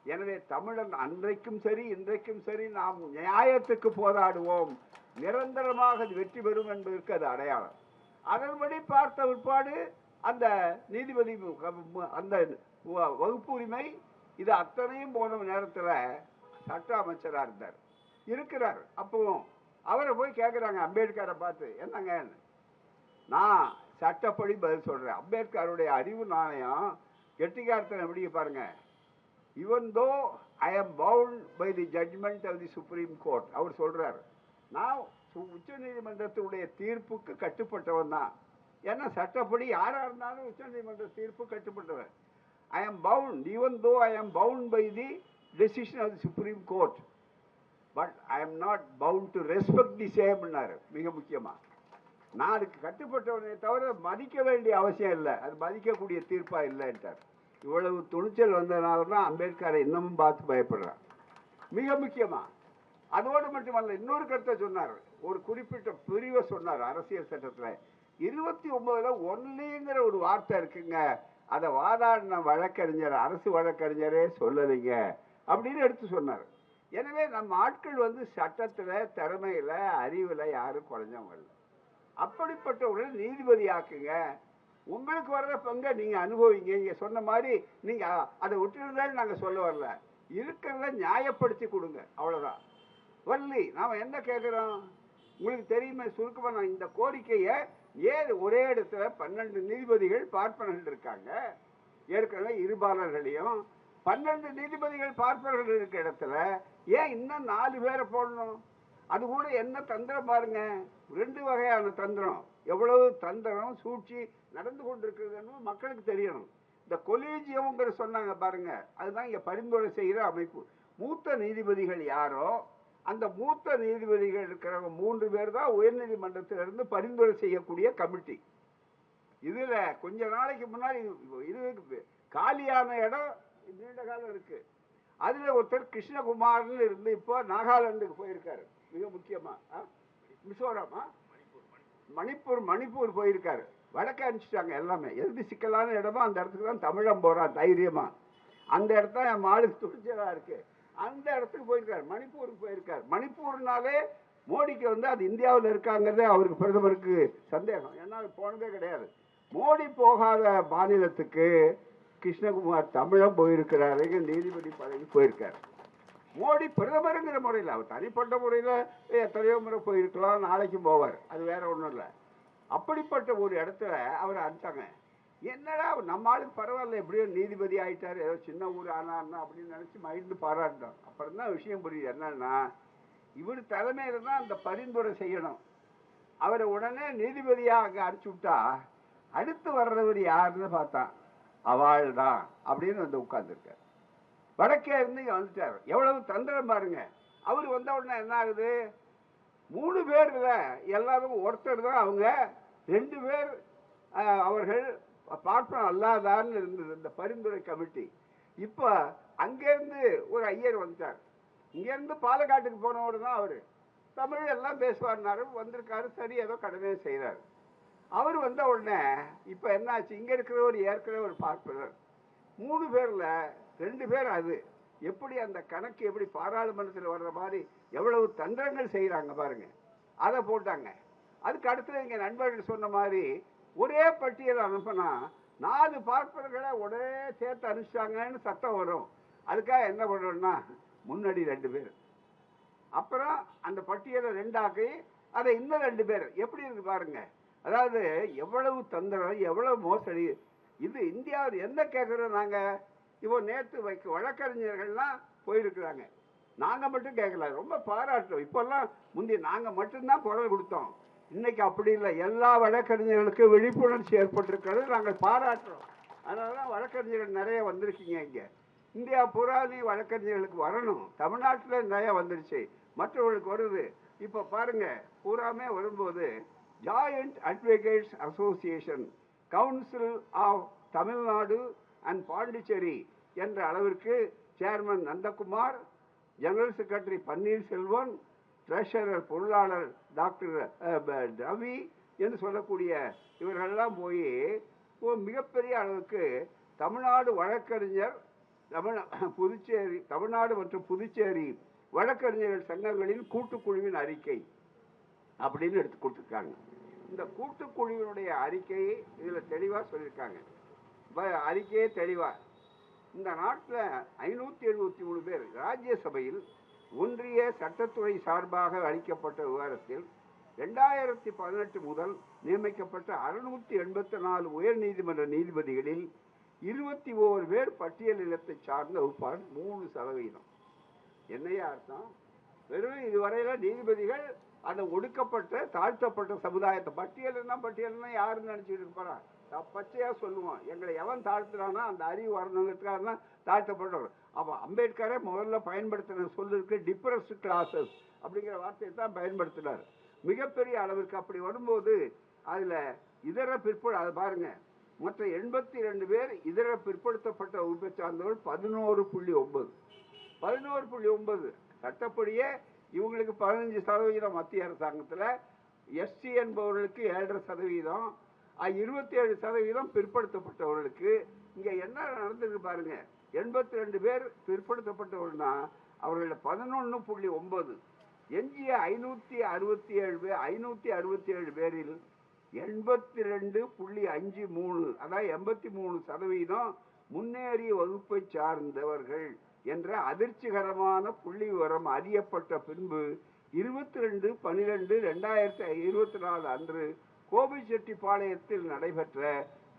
எனவே தமிழன் அன்றைக்கும் சரி இன்றைக்கும் சரி நாம் நியாயத்துக்கு போராடுவோம், நிரந்தரமாக வெற்றி பெறும் என்பதற்கு அது அடையாளம். அதன்படி பார்த்த பிற்பாடு அந்த நீதிபதி அந்த வகுப்பு உரிமை இது அத்தனையும் போன நேரத்தில் சட்ட அமைச்சராக இருக்கிறார். அப்பவும் அவரை போய் கேட்குறாங்க அம்பேத்கரை பார்த்து, என்னங்க நான் சட்டப்படி பதில் சொல்கிறேன். அம்பேத்கருடைய அறிவு நாணயம் கெட்டிக்காரத்தனை எப்படி பாருங்க. Even though I am bound by the judgement of the Supreme Court அவர் சொல்றார். நான் உச்ச நீதிமன்றத்துடைய தீர்ப்புக்கு கட்டுப்பட்டவன் தான். ஏன்னா சட்டப்படி யாராக இருந்தாலும் உச்ச நீதிமன்ற தீர்ப்பு கட்டுப்பட்டவன். I am bound even though I am bound by the decision of the Supreme Court but I am not bound to respect the சேம்னாரு. மிக முக்கியமாக நான் அதுக்கு கட்டுப்பட்டவனே தவிர மதிக்க வேண்டிய அவசியம் இல்லை, அது மதிக்கக்கூடிய தீர்ப்பா இல்லைன்ட்டார். இவ்வளவு துணிச்சல் வந்ததுனால தான் அம்பேத்கரை இன்னமும் பார்த்து பயப்படுறார். மிக முக்கியமா அதோடு மட்டுமல்ல இன்னொரு கருத்தை சொன்னார். ஒரு குறிப்பிட்ட பிரிவை சொன்னார் அரசியல் சட்டத்தில் 29ல் ஒன்லிங்கிற ஒரு வார்த்தை இருக்குங்க, அதை வாதாடின வழக்கறிஞர் அரசு வழக்கறிஞரே சொல்லலைங்க அப்படின்னு எடுத்து சொன்னார். எனவே நம்ம ஆட்கள் சட்டத்தில் திறமையில அறிவில் யாரும் குறைஞ்சவங்க இல்லை. அப்படிப்பட்டவர்கள் நீதிபதி ஆக்குங்க, உங்களுக்கு வர்ற பங்கை நீங்க அனுபவிங்க. நீங்க சொன்ன மாதிரி நீங்க அதை விட்டுருந்தாலும் நாங்க சொல்ல வரல, இருக்கிறத நியாயப்படுத்தி கொடுங்க, அவ்வளவுதான். வள்ளி நாம என்ன கேட்கிறோம் உங்களுக்கு தெரியுமே சுருக்கமா. நான் இந்த கோரிக்கையை ஏன் ஒரே இடத்துல 12 நீதிபதிகள் பார்ப்பனர்கள் இருக்காங்க, ஏற்கனவே இருபாலர்களையும் 12 நீதிபதிகள் பார்ப்பனர்கள் இருக்க இடத்துல ஏன் இன்னும் 4 பேரை போடணும்? அது கூட என்ன தந்திரம் பாருங்க, 2 வகையான தந்திரம். எவ்வளவு தந்திரம் சூழ்ச்சி நடந்து கொண்டிருக்குதுன்னு மக்களுக்கு தெரியணும். இந்த கொலீஜியம்ங்கிற சொன்னாங்க பாருங்க, அதுதான் இங்க பரிந்துரை செய்கிற அமைப்பு. மூத்த நீதிபதிகள் யாரோ அந்த மூத்த நீதிபதிகள் இருக்கிறவங்க 3 பேர் தான் உயர்நீதிமன்றத்திலிருந்து பரிந்துரை செய்யக்கூடிய கமிட்டி. இதுல கொஞ்ச நாளைக்கு முன்னாடி இது காலியான இடம் நீண்ட காலம் இருக்கு. அதுல ஒருத்தர் கிருஷ்ணகுமார்னு இருந்து இப்போ நாகாலாந்துக்கு போயிருக்காரு. மிக முக்கியமா மிசோரமா மணிப்பூர் போயிருக்காரு. வடக்க அனுப்பிச்சிட்டாங்க எல்லாமே. எது சிக்கலான இடமோ அந்த இடத்துக்கு தான் தமிழம் போறான் தைரியமா. அந்த இடத்த என் மாடு துணிச்சலா இருக்கு, அந்த இடத்துக்கு போயிருக்காரு. மணிப்பூருக்கு போயிருக்காரு. மணிப்பூர்னாலே மோடிக்கு அது இந்தியாவில் இருக்காங்கிறதே அவருக்கு பிரதமருக்கு சந்தேகம். ஏன்னா போனதே கிடையாது. மோடி போகாத மாநிலத்துக்கு கிருஷ்ணகுமார் தமிழம் போயிருக்கிறாரு, நீதிபதி பதவி போயிருக்காரு. மோடி பிரதமருங்கிற முறையில் அவர் தனிப்பட்ட முறையில் எத்தனையோ முறை போயிருக்கலாம், நாளைக்கும் போவார், அது வேற ஒன்றும் இல்லை. அப்படிப்பட்ட ஒரு இடத்துல அவர் அனுப்பிச்சாங்க. என்னடா நம்ம ஆளுக்கு பரவாயில்ல, எப்படியோ நீதிபதி ஆயிட்டாரு, ஏதோ சின்ன ஊர் ஆனார்னா அப்படின்னு நினைச்சு மகிழ்ந்து பாராட்டோம். அப்புறம் தான் விஷயம் புரியுது என்னன்னா, இவர் தலைமையில தான் அந்த பரிந்துரை செய்யணும். அவரை உடனே நீதிபதியாக அங்கே அனுப்பிச்சு விட்டா அடுத்து வர்றவர் யாருன்னு பார்த்தான், அவள் தான் அப்படின்னு உட்கார்ந்துருக்கார். வடக்கே இருந்து இங்க வந்துட்டார். எவ்வளவு தந்திரம் பாருங்க. அவர் வந்த உடனே என்ன ஆகுது, 3 பேர்ல எல்லாரும் ஒருத்தர் தான் அவங்க, 2 பேர் அவர்கள் பார்ப்பன அல்லாதான்னு இருந்தது இந்த பரிந்துரை கமிட்டி. இப்போ அங்கேருந்து ஒரு ஐயர் வந்துட்டார். இங்கேருந்து பாலக்காட்டுக்கு போனவர் தான் அவர். தமிழ் எல்லாம் பேசுவார்னாரு, வந்திருக்காரு, சரி ஏதோ கடமையை செய்கிறார். அவர் வந்த உடனே இப்போ என்னாச்சு, இங்கே இருக்கிறவர் ஏற்கனவே ஒரு பார்ப்பனர். 3 பேரில் 2 பேர் அது எப்படி அந்த கணக்கு எப்படி பாராளுமன்றத்தில் வர்ற மாதிரி எவ்வளவு தந்திரங்கள் செய்கிறாங்க பாருங்க, அதை போட்டாங்க. அதுக்கு அடுத்து எங்கள் நண்பர்கள் சொன்ன மாதிரி ஒரே பட்டியல் அனுப்பினா 4 பார்ப்பனர்களை உடனே சேர்த்து அனுப்பிச்சிட்டாங்கன்னு சத்தம் வரும். அதுக்காக என்ன பண்ணுறோம்னா முன்னாடி 2 பேர், அப்புறம் அந்த பட்டியலை ரெண்டாக்கி அதை இன்னும் 2 பேர் எப்படி இருக்கு பாருங்க. அதாவது எவ்வளவு தந்திரம், எவ்வளவு மோசடி. இது இந்தியாவில் என்ன கேட்குறோம் நாங்கள்? இப்போ நேற்று வழக்கறிஞர்கள்லாம் போயிருக்கிறாங்க, நாங்கள் மட்டும் கேட்கல, ரொம்ப பாராட்டுறோம். இப்போல்லாம் முந்தைய நாங்கள் மட்டும்தான் குரல் கொடுத்தோம், இன்னைக்கு அப்படி இல்லை. எல்லா வழக்கறிஞர்களுக்கும் விழிப்புணர்ச்சி ஏற்பட்டிருக்கிறது, நாங்கள் பாராட்டுறோம். அதனால தான் வழக்கறிஞர்கள் நிறைய வந்திருக்கீங்க. இங்கே இந்தியா பூராலையும் வழக்கறிஞர்களுக்கு வரணும். தமிழ்நாட்டில் நிறைய வந்துருச்சு, மற்றவர்களுக்கு வருது. இப்போ பாருங்க, பூராமே வரும்போது joint advocates association, council of Tamil Nadu and Pondicherry என்ற அளவிற்கு chairman Nandakumar, general secretary Panneerselvam, treasurer பொருளாளர் டாக்டர் ரவி என்று சொல்லக்கூடிய இவர்களெல்லாம் போய் மிகப்பெரிய அளவுக்கு தமிழ்நாடு வழக்கறிஞர் புதுச்சேரி, தமிழ்நாடு மற்றும் புதுச்சேரி வழக்கறிஞர்கள் சங்கங்களின் கூட்டுக்குழுவின் அறிக்கை அப்படின்னு எடுத்து கொடுத்துருக்காங்க. இந்த கூட்டுக்குழுவினுடைய அறிக்கையை இதில் தெளிவாக சொல்லியிருக்காங்க. அறிக்கையே தெளிவாக, இந்த நாட்டில் 573 பேர் ராஜ்யசபையில் ஒன்றிய சட்டத்துறை சார்பாக அளிக்கப்பட்ட விவகாரத்தில் 2018 முதல் நியமிக்கப்பட்ட 684 உயர் நீதிமன்ற நீதிபதிகளில் 21 பேர் பட்டியல் இனத்தை சார்ந்த வகுப்பார், 3%. என்னையா அர்த்தம்? வெறும் இதுவரையில நீதிபதிகள் அந்த ஒடுக்கப்பட்ட தாழ்த்தப்பட்ட சமுதாயத்தை பட்டியல்னா யாருன்னு நினைச்சிட்டு போறான்? பச்சையா சொல்லுவோம், எங்களை எவன் தாழ்த்துறானா அந்த அறிவு வரணுங்கிறதுக்காக தான் தாழ்த்தப்பட்டவர். அப்போ அம்பேத்கரை முதல்ல பயன்படுத்தின சொல்லிருக்கு டிப்ரஸ்ட் கிளாஸஸ் அப்படிங்கிற வார்த்தையை தான் பயன்படுத்தினார். மிகப்பெரிய அளவிற்கு அப்படி வரும்போது அதில் இதர அதை பாருங்க, மற்ற 82 பேர் இதர பிற்படுத்தப்பட்ட வகுப்பை சார்ந்தவர்கள் 11.9. சட்டப்படியே இவங்களுக்கு 15% மத்திய அரசாங்கத்தில், எஸ்டி என்பவர்களுக்கு 7.5%, 27% பிற்படுத்தப்பட்டவர்களுக்கு. இங்கே என்ன நடந்திருக்கு பாருங்க, 82 பேர் பிற்படுத்தப்பட்டவர்கள்னா அவர்களில் 11.9. எஞ்சிய 567 பேரில் 82.53, அதாவது 83% முன்னேறிய வகுப்பை சார்ந்தவர்கள் என்ற அதிர்ச்சிகரமான புள்ளி விவரம் அறியப்பட்ட பின்பு 22/12/2024 அன்று கோபிச்செட்டிப்பாளையத்தில் நடைபெற்ற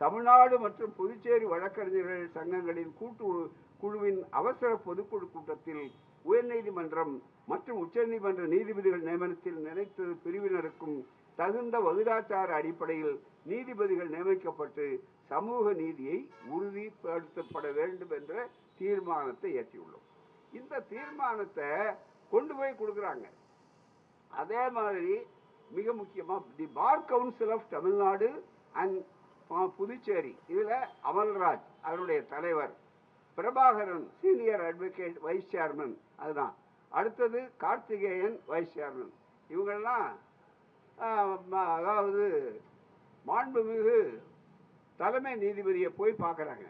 தமிழ்நாடு மற்றும் புதுச்சேரி வழக்கறிஞர்கள் சங்கங்களின் குழுவின் அவசர பொதுக்குழு கூட்டத்தில் உயர்நீதிமன்றம் மற்றும் உச்சநீதிமன்ற நீதிபதிகள் நியமனத்தில் நினைத்த பிரிவினருக்கும் தகுந்த வகுதாச்சார அடிப்படையில் நீதிபதிகள் நியமிக்கப்பட்டு சமூக நீதியை உறுதிப்படுத்தப்பட வேண்டும் என்ற தீர்மானத்தை ஏற்றியுள்ளோம். இந்த தீர்மானத்தை கொண்டு போய் கொடுக்குறாங்க. அதே மாதிரி மிக முக்கியமாக the bar council of Tamil Nadu and Puducherry, இதில் அமல்ராஜ் அவருடைய தலைவர், Prabhakaran senior advocate vice chairman, அதுதான். அடுத்தது கார்த்திகேயன் வைஸ் சேர்மன். இவங்கெல்லாம் அதாவது மாண்புமிகு தலைமை நீதிபதியை போய் பார்க்குறாங்க.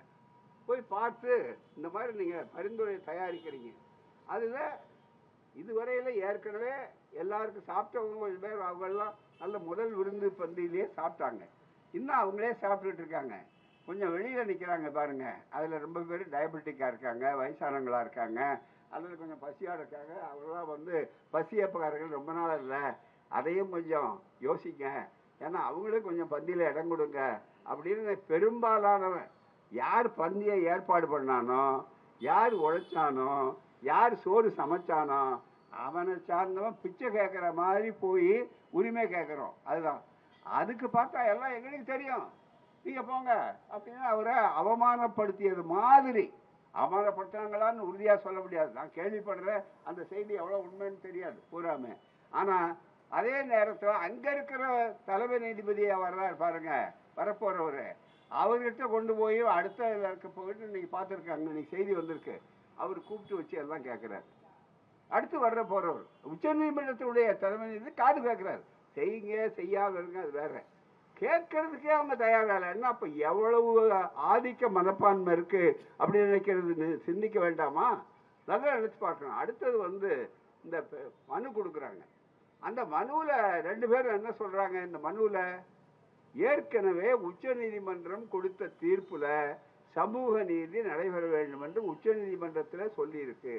போய் பார்த்து இந்த மாதிரி நீங்கள் பரிந்துரை தயாரிக்கிறீங்க, அதில் இதுவரையில் ஏற்கனவே எல்லாருக்கும் சாப்பிட்டவங்க கொஞ்சம் பேர், அவங்கெல்லாம் நல்ல முதல் விருந்து பந்தியிலே சாப்பிட்டாங்க, இன்னும் அவங்களே சாப்பிட்டுட்டு இருக்காங்க. கொஞ்சம் வெளியில் நிற்கிறாங்க பாருங்கள், அதில் ரொம்ப பேர் டயபெட்டிக்காக இருக்காங்க, வயசானவங்களாக இருக்காங்க, அல்லது கொஞ்சம் பசியாக இருக்காங்க. அவங்களாம் பசியப்பக்காரர்கள் ரொம்ப நாள் இல்லை, அதையும் கொஞ்சம் யோசிங்க, ஏன்னா அவங்களும் கொஞ்சம் பந்தியில் இடம் கொடுங்க அப்படின்னு பெரும்பாலானவன் யார் பந்தியை ஏற்பாடு பண்ணானோ, யார் உழைச்சானோ, யார் சோறு சமைச்சானோ அவனை சார்ந்தவன் பிச்சை கேட்குற மாதிரி போய் உரிமை கேட்குறோம். அதுதான். அதுக்கு பார்த்தா எல்லாம் எங்களுக்கு தெரியும், நீங்கள் போங்க அப்படின்னு அவரை அவமானப்படுத்தியது மாதிரி. அவமானப்படுத்தாங்களான்னு உறுதியாக சொல்ல முடியாது, நான் கேள்விப்படுறேன், அந்த செய்தி எவ்வளோ உண்மைன்னு தெரியாது பூராமே. ஆனால் அதே நேரத்தில் அங்கே இருக்கிற தலைமை நீதிபதியை வர்றாரு பாருங்க, வரப்போகிறவர், அவர்கிட்ட கொண்டு போய் அடுத்த இருக்க போயிட்டு நீங்கள் பார்த்துருக்காங்க, இன்னைக்கு செய்தி வந்திருக்கு, அவர் கூப்பிட்டு வச்சு எல்லாம் கேட்குறாரு. அடுத்து வர்ற போகிறவர் உச்சநீதிமன்றத்தினுடைய தலைமை நீதிபதி காது கேட்குறாரு, செய்யுங்க செய்யாத இருங்க, அது வேற. கேட்கறதுக்கே அவங்க தயாராக என்ன? அப்போ எவ்வளவு ஆதிக்க மனப்பான்மை இருக்கு அப்படின்னு நினைக்கிறது சிந்திக்க வேண்டாமா? நல்லா நினைச்சு பார்க்கணும். அடுத்தது இந்த மனு கொடுக்குறாங்க. அந்த மனுவில் 2 பேரும் என்ன சொல்றாங்க? இந்த மனுவில் ஏற்கனவே உச்ச நீதிமன்றம் கொடுத்த தீர்ப்புல சமூக நீதி நடைபெற வேண்டும் என்று உச்ச நீதிமன்றத்தில் சொல்லி இருக்கு.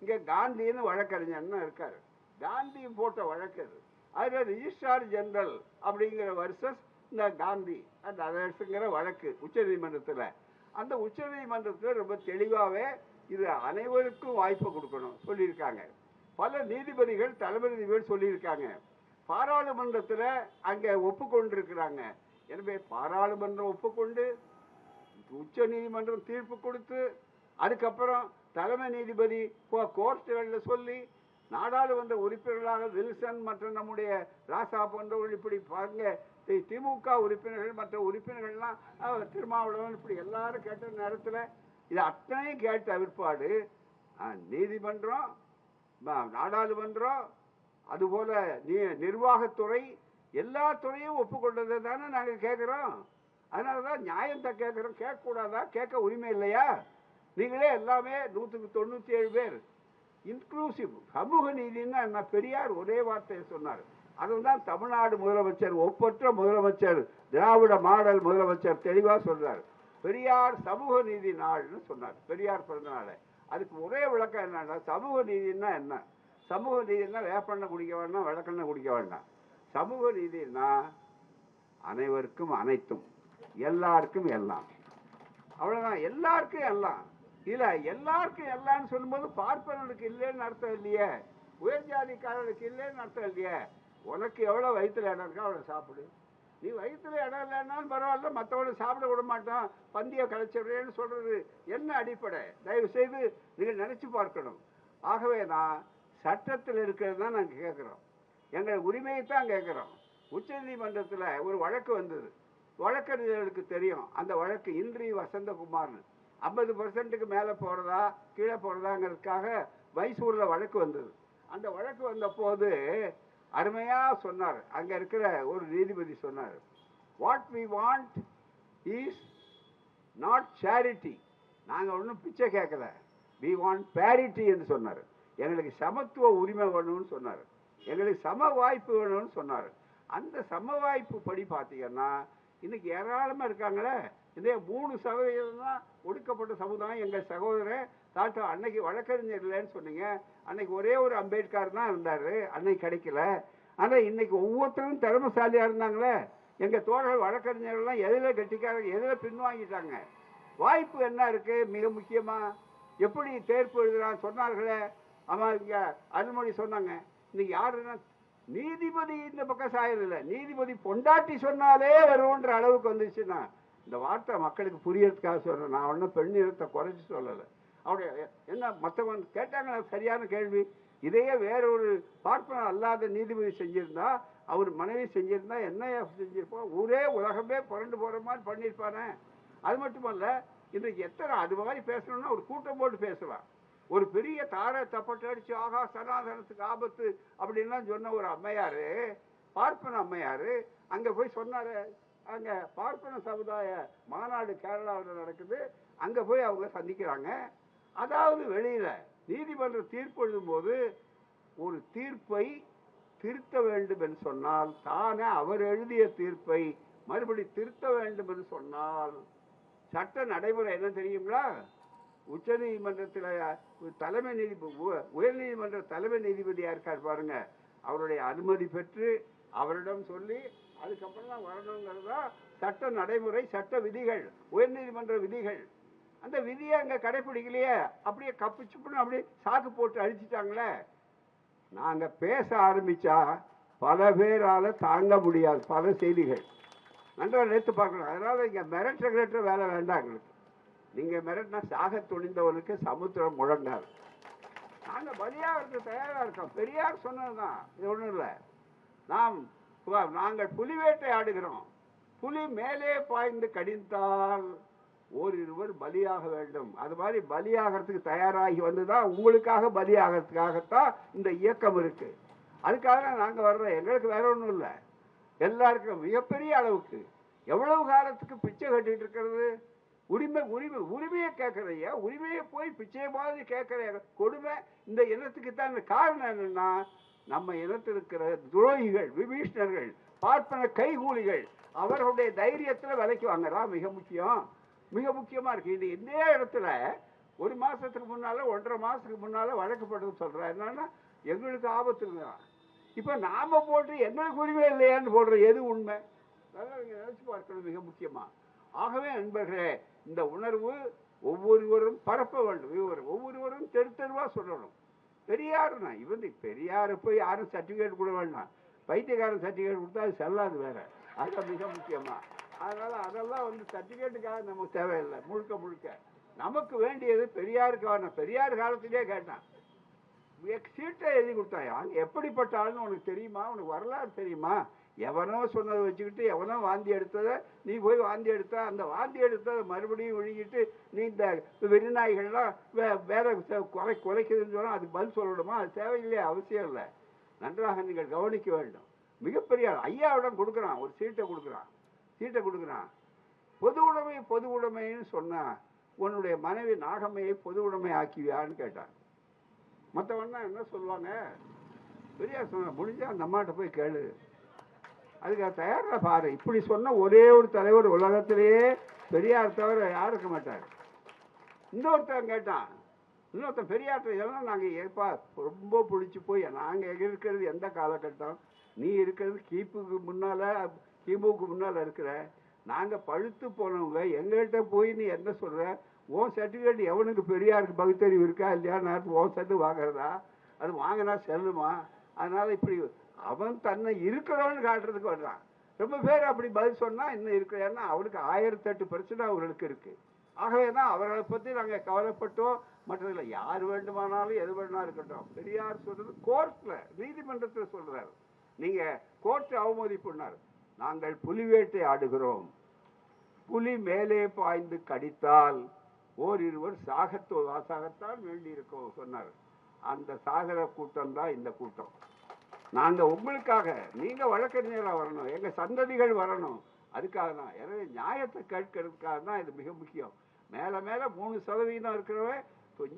இங்க காந்தின்னு வழக்கறிஞர்னு இருக்காரு, காந்தி போட்ட வழக்கு அது. அதில் ரிஜிஸ்ட்ரார் ஜெனரல் அப்படிங்கிற வர்சஸ் இந்த காந்தி அந்த அதர்ஸுங்கிற வழக்கு உச்சநீதிமன்றத்தில். அந்த உச்சநீதிமன்றத்தில் ரொம்ப தெளிவாகவே இது அனைவருக்கும் வாய்ப்பு கொடுக்கணும் சொல்லியிருக்காங்க. பல நீதிபதிகள் தலைமை நீதிபதிகள் சொல்லியிருக்காங்க. பாராளுமன்றத்தில் அங்கே ஒப்புக்கொண்டிருக்கிறாங்க. எனவே பாராளுமன்றம் ஒப்புக்கொண்டு உச்ச நீதிமன்றம் தீர்ப்பு கொடுத்து அதுக்கப்புறம் தலைமை நீதிபதி கோர்ட்டுகளில் சொல்லி நாடாளுமன்ற உறுப்பினர்களாக வில்சன் மற்றும் நம்முடைய ராசா போன்றவர்கள் இப்படி பாருங்க, திமுக உறுப்பினர்கள் மற்ற உறுப்பினர்கள்லாம் திருமாவளவன் இப்படி எல்லாரும் கேட்ட நேரத்தில் இது அத்தனையும் கேட்ட பிற்பாடு நீதிமன்றம், நாடாளுமன்றம், அதுபோல நிர்வாகத்துறை எல்லா துறையும் ஒப்புக்கொண்டதை தானே நாங்கள் கேட்குறோம். அதனால தான் நியாயத்தை கேட்குறோம். கேட்கக்கூடாதா? கேட்க உரிமை இல்லையா? நீங்களே எல்லாமே 197 பேர் இன்க்ளூசிவ் சமூக நீதினா என்ன? பெரியார் ஒரே வார்த்தையை சொன்னார். அதுதான் தமிழ்நாடு முதலமைச்சர், ஒப்பற்ற முதலமைச்சர், திராவிட மாடல் முதலமைச்சர் தெளிவாக சொல்றார். பெரியார் சமூக நீதி நாள்னு சொன்னார். பெரியார் பிறந்த நாளை. அதுக்கு ஒரே விளக்கம் என்னன்னா, சமூக நீதினா என்ன? சமூக நீதினா வேப்பெண்ணெய் குடிக்க வேண்டாம், விளக்கெண்ணெய் குடிக்க வேண்டாம். சமூக நீதினா அனைவருக்கும் அனைத்தும், எல்லாருக்கும் எல்லாம், அவ்வளவுதான். எல்லாருக்கும் எல்லாம். இல்ல எல்லாருக்கும் எல்லாம்னு சொல்லும்போது பார்ப்பனனுக்கு இல்லைன்னு அர்த்தம் இல்லையே, உயர் ஜாதிக்காரனுக்கு இல்லைன்னு அர்த்தம் இல்லையே. உனக்கு எவ்வளவு வயிற்றுல இடம் இருக்கா அவ்வளவு சாப்பிடு. நீ வயிற்றுல இடம் இல்லைன்னாலும் பரவாயில்ல, மற்றவங்களை சாப்பிட விட மாட்டோம், பந்தியை கலைச்சிடுறேன்னு சொல்றது என்ன அடிப்படை? தயவு செய்து நீங்கள் நினைச்சு பார்க்கணும். ஆகவே நான் சட்டத்தில் இருக்கிறது தான் நாங்கள் கேட்குறோம், எங்கள் உரிமையை தான் கேட்குறோம். உச்சநீதிமன்றத்தில் ஒரு வழக்கு வந்தது. வழக்கறிஞர்களுக்கு தெரியும் அந்த வழக்கு. இன்றி வசந்தகுமார்னு 50% மேலே போகிறதா கீழே போகிறதாங்கிறதுக்காக மைசூரில் வழக்கு வந்தது. அந்த வழக்கு வந்த போது அருமையாக சொன்னார். அங்கே இருக்கிற ஒரு நீதிபதி சொன்னார், what we want is not charity. நாங்கள் ஒன்றும் பிச்சை கேட்கல, வி வாண்ட் பேரிட்டி என்று சொன்னார். எங்களுக்கு சமத்துவ உரிமை வேணும்னு சொன்னார், எங்களுக்கு சம வாய்ப்பு வேணும்னு சொன்னார். அந்த சம வாய்ப்பு படி பார்த்தீங்கன்னா இன்னைக்கு ஏராளமாக இருக்காங்களே. இதே 3% தான் ஒடுக்கப்பட்ட சமுதாயம். எங்கள் சகோதரர் டாக்டர் அன்னைக்கு வழக்கறிஞர் இல்லைன்னு சொன்னீங்க, அன்னைக்கு ஒரே ஒரு அம்பேத்கர் தான் இருந்தார், அன்னைக்கு கிடைக்கல. ஆனால் இன்னைக்கு ஒவ்வொருத்தரும் திறமைசாலியாக இருந்தாங்களே. எங்கள் தோழர்கள் வழக்கறிஞர்கள்லாம் எதில் கட்டிக்காரங்க, எதில் பின்வாங்கிட்டாங்க. வாய்ப்பு என்ன இருக்கு? மிக முக்கியமாக எப்படி தேர்ப்பு எழுதுறான்னு சொன்னார்களே. ஆமாம், இங்கே அருள்மொழி சொன்னாங்க. இன்னைக்கு யாருன்னா நீதிபதி இந்த பக்கம் சாயதில்லை, நீதிபதி பொண்டாட்டி சொன்னாலே வருவோன்ற அளவுக்கு வந்துச்சுன்னா, இந்த வார்த்தை மக்களுக்கு புரியறதுக்காக சொல்கிறேன். நான் ஒன்றும் பெண் இனத்தை குறைச்சி சொல்லலை. அவருடைய என்ன மற்றவன் கேட்டாங்க சரியான கேள்வி. இதையே வேறொரு பார்ப்பன அல்லாத நீதிபதி செஞ்சிருந்தா, அவர் மனைவி செஞ்சிருந்தா என்ன செஞ்சிருப்போம்? ஊரே உலகமே புரண்டு போகிற மாதிரி பண்ணியிருப்பானே. அது மட்டுமல்ல, இன்றைக்கு எத்தனை அது மாதிரி பேசணும்னா ஒரு கூட்டம் போட்டு பேசலாம். ஒரு பெரிய தாரை தப்பட்டு அடிச்சு ஆகா சனாதனத்துக்கு ஆபத்து அப்படின்லாம் சொன்ன ஒரு அம்மையார், பார்ப்பன அம்மையார், அங்கே போய் சொன்னார். அங்கே பார்ப்பன சமுதாய மாநாடு கேரளாவில் நடக்குது, அங்கே போய் அவங்க சந்திக்கிறாங்க. அதாவது வெளியில் நீதிமன்றம் தீர்ப்பு எழுதும்போது ஒரு தீர்ப்பை திருத்த வேண்டும் என்று சொன்னால், தானே அவர் எழுதிய தீர்ப்பை மறுபடி திருத்த வேண்டும் என்று சொன்னால் சட்ட நடைமுறை என்ன தெரியுங்களா? உச்ச நீதிமன்றத்தில் தலைமை நீதிபதி, உயர் நீதிமன்ற தலைமை நீதிபதியா இருக்கார் பாருங்க, அவருடைய அனுமதி பெற்று அவரிடம் சொல்லி அதுக்கப்புறம் தான் வரணுங்கிறதா சட்ட நடைமுறை, சட்ட விதிகள், உயர் நீதிமன்ற விதிகள். அந்த விதியை அங்கே கடைபிடிக்கலையே, அப்படியே கப்பிச்சுப்புன்னு அப்படியே சாக்கு போட்டு அழிச்சிட்டாங்களே. நாங்கள் பேச ஆரம்பிச்சா பல பேரால் தாங்க முடியாது பல செய்திகள். நன்றாக நினைத்து பார்க்கணும். அதனால இங்கே மிரட்டுற வேலை வேண்டாம் எங்களுக்கு. நீங்கள் மிரட்டினா சாக துணிந்தவனுக்கு சமுத்திரம் முழங்காது. நாங்கள் பலியாகிறதுக்கு தயாராக இருக்கோம். பெரியார் சொன்னது தான், இது ஒன்றும் இல்லை. நாங்கள் புலி வேட்டை ஆடுகிறோம். புலி மேலே பாய்ந்து கடித்தால் ஓரிருவர் பலியாக வேண்டும். அது மாதிரி பலியாகிறதுக்கு தயாராகி வந்துதான் உங்களுக்காக பலியாகிறதுக்காகத்தான் இந்த இயக்கம் இருக்கு. அதுக்காக நாங்கள் வர்றோம். எங்களுக்கு வேற ஒன்றும் இல்லை. எல்லாருக்கும் மிகப்பெரிய அளவுக்கு எவ்வளவு காலத்துக்கு பிச்சை கட்டிட்டு இருக்கிறது? உரிமையை கேட்கறையா? உரிமையை போய் பிச்சை மாதிரி கேட்கிற கொடுமை இந்த இனத்துக்கு தான். இந்த காரணம் என்னன்னா, நம்ம இனத்தில் இருக்கிற துரோகிகள், விபீஷ்ணர்கள், பார்ப்பன கைகூலிகள் அவர்களுடைய தைரியத்தில் விலைக்கு வாங்கலாம். மிக முக்கியமா இருக்கு. இது இந்த இடத்துல ஒரு மாசத்துக்கு முன்னால 1.5 மாசத்துக்கு முன்னால வழக்கு போட்டு சொல்றேன். என்னன்னா, எங்களுக்கு ஆபத்துங்க. இப்போ நாம போட்டு எங்களுக்கு உரிமை இல்லையான்னு போடுற எது உண்மை? அதெல்லாம் நீங்கள் நினச்சி பார்க்கணும் மிக முக்கியமாக. ஆகவே நண்பர்களே, இந்த உணர்வு ஒவ்வொருவரும் பரப்ப வேண்டும். ஒவ்வொருவரும் தெரு தெருவாக சொல்லணும். பெரியாருண்ணா இவன் பெரியாரை போய் யாரும் சர்டிஃபிகேட் கொடுக்க வேண்டாம். பைத்தியக்காரன் சர்டிஃபிகேட் கொடுத்தா அது செல்லாது வேற. அதுதான் மிக முக்கியமாக. அதனால் அதெல்லாம் வந்து சர்டிஃபிகேட்டுக்காக நமக்கு தேவையில்லை. முழுக்க முழுக்க நமக்கு வேண்டியது பெரியாருக்கான. பெரியார் காலத்திலே கேட்டான், சீட்டை எழுதி கொடுத்தாயா, எப்படிப்பட்ட ஆளுன்னு உனக்கு தெரியுமா, உனக்கு வரலாறு தெரியுமா? எவனோ சொன்னதை வச்சுக்கிட்டு எவனோ வாந்தி எடுத்ததை நீ போய் வாந்தி எடுத்த, அந்த வாந்தி எடுத்ததை மறுபடியும் ஒழுங்கிட்டு நீ இந்த வெறிநாய்கள்லாம் வேற குறைக்குதுன்னு சொன்னால் அதுக்கு பதில் சொல்லணுமா? அது தேவையில்லையே, அவசியம் இல்லை. நன்றாக நீங்கள் கவனிக்க வேண்டும். மிகப்பெரிய ஐயாவிடம் கொடுக்குறான், ஒரு சீட்டை கொடுக்குறான். பொது உடைமைன்னு சொன்னா உன்னுடைய மனைவி நாகம்மையை பொது உடைமை ஆக்கிவியான்னு கேட்டான். மற்றவன்னா என்ன சொல்லுவாங்க? பெரியார் சொன்ன, முடிஞ்சா அந்த அம்மாட்ட போய் கேளு, அதுக்கு தயாராக பாரு. இப்படி சொன்ன ஒரே ஒரு தலைவர் உலகத்திலேயே பெரியார் தவிர யாரும் இருக்க மாட்டார். இன்னொருத்தன் கேட்டான், இன்னொருத்தன் பெரியார்ட்ட எல்லாம் நாங்கள் ஏற்பா ரொம்ப பிடிச்சி போய், நாங்கள் இருக்கிறது எந்த காலகட்டம், நீ இருக்கிறது கிமுக்கு முன்னால் இருக்கிற, நாங்கள் பழுத்து போனவங்க, எங்கள்கிட்ட போய் நீ என்ன சொல்கிற? ஓன் சர்டிஃபிகேட் எவனுக்கு பெரியாருக்கு பகுத்தறிவு இருக்கா இல்லையா? நான் ஓன் சர்டிஃபிகேட் வாங்குறதா? அது வாங்கினா செல்லுமா? அதனால் இப்படி அவன் தன்னை இருக்கிறவன்னு காட்டுறதுக்கு வர்றான். ரொம்ப பேர் அப்படி பதில் சொன்னால் இன்னும் இருக்கிறேன்னா அவனுக்கு 1008 பிரச்சனை அவர்களுக்கு இருக்குது. ஆகவே தான் அவர்களை பற்றி நாங்கள் கவலைப்பட்டோம். மற்றதில் யார் வேண்டுமானாலும் எது வேணுமா இருக்கட்டும். பெரியார் சொல்கிறது கோர்ட்டில், நீதிமன்றத்தில் சொல்கிறார். நீங்கள் கோர்ட்டு அவமதிப்புனார். நாங்கள் புலி வேட்டை ஆடுகிறோம், புலி மேலே பாய்ந்து கடித்தால் ஓரிருவர் சாகத்தான் வேண்டியிருக்கோம் சொன்னார். அந்த சாகர கூட்டம் தான் இந்த கூட்டம். நாங்கள் உங்களுக்காக, நீங்கள் வழக்கறிஞராக வரணும், எங்கள் சந்ததிகள் வரணும், அதுக்காக தான். எனவே நியாயத்தை கேட்கறதுக்காக தான் இது மிக முக்கியம். மேலே 3% இருக்கிறவன்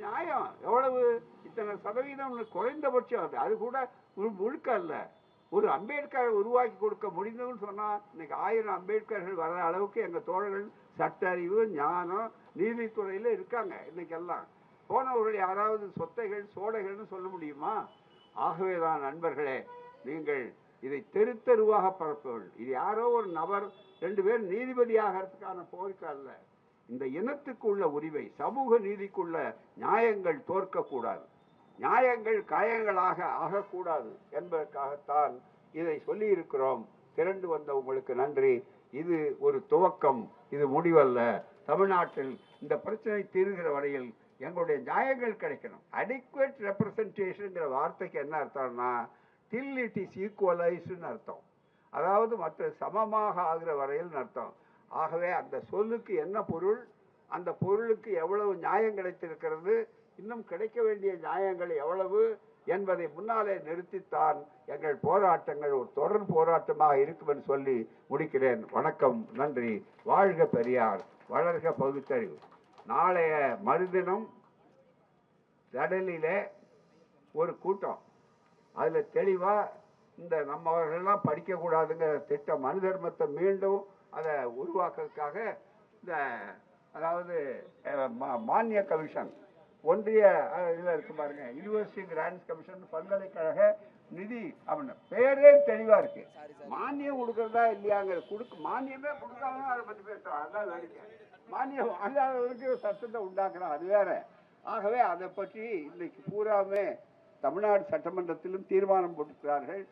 நியாயம் எவ்வளவு? இத்தனை சதவீதம் குறைந்தபட்சம். அது கூட முழுக்க அல்ல. ஒரு அம்பேத்கரை உருவாக்கி கொடுக்க முடிந்ததுன்னு சொன்னால் இன்னைக்கு 1000 அம்பேத்கர்கள் வர அளவுக்கு எங்கள் தோழர்கள் சட்ட அறிவு, ஞானம், நீதித்துறையில் இருக்காங்க. இன்னைக்கெல்லாம் போனவர்கள் யாராவது சொத்தைகள் சோடைகள்னு சொல்ல முடியுமா? ஆகவே தான் நண்பர்களே, நீங்கள் இதை தெரு தெருவாக பரப்ப வேண்டும். இது யாரோ ஒரு நபர் 2 பேர் நீதிபதியாகிறதுக்கான போருக்கு அல்ல. இந்த இனத்துக்குள்ள உரிமை, சமூக நீதிக்குள்ள நியாயங்கள் தோற்கக்கூடாது, நியாயங்கள் காயங்களாக ஆகக்கூடாது என்பதற்காகத்தான் இதை சொல்லி இருக்கிறோம். திரண்டு வந்த உங்களுக்கு நன்றி. இது ஒரு துவக்கம், இது முடிவல்ல. தமிழ்நாட்டில் இந்த பிரச்சனை தீர்கிற வரையில் எங்களுடைய நியாயங்கள் கிடைக்கணும். அடிக்குவேட் ரெப்ரசன்டேஷன்ங்கிற வார்த்தைக்கு என்ன அர்த்தம்னா, டில் இட் இஸ் ஈக்குவலைஸ்ன்னு அர்த்தம். அதாவது மற்ற சமமாக ஆகிற வரையில் அர்த்தம். ஆகவே அந்த சொல்லுக்கு என்ன பொருள், அந்த பொருளுக்கு எவ்வளவு நியாயம் கிடைத்திருக்கிறது, இன்னும் கிடைக்க வேண்டிய நியாயங்கள் எவ்வளவு என்பதை முன்னாலே நிறுத்தித்தான் எங்கள் போராட்டங்கள் ஒரு தொடர் போராட்டமாக இருக்கும் என்று சொல்லி முடிக்கிறேன். வணக்கம், நன்றி. வாழ்க பெரியார், வளர்க பகுத்தறிவு. நாளைய மறுதினம் கடலிலே ஒரு கூட்டம், அதில் தெளிவாக இந்த நம்மவர்கள்லாம் படிக்கக்கூடாதுங்கிற திட்டம், மனு தர்மத்தை மீண்டும் அதை உருவாக்குறதுக்காக இந்த அதாவது மானிய கமிஷன், ஒன்றிய இதில் இருக்கு பாருங்க, யூனிவர்சிட்டி கிராண்ட்ஸ் கமிஷன், பல்கலைக்கழக நிதி அப்படின்னு பேரே தெளிவாக இருக்கு. மானியம் கொடுக்கறதா இல்லையாங்க, மானியமே கொடுக்காம அதை பற்றி பேசுகிறோம். அதான் நினைக்கிறேன். மானியம் வாங்காதவர்களுக்கு சட்டத்தை உண்டாக்குறோம், அது வேற. ஆகவே அதை பற்றி இன்னைக்கு பூராமே தமிழ்நாடு சட்டமன்றத்திலும் தீர்மானம் போட்டிருக்கிறார்கள்.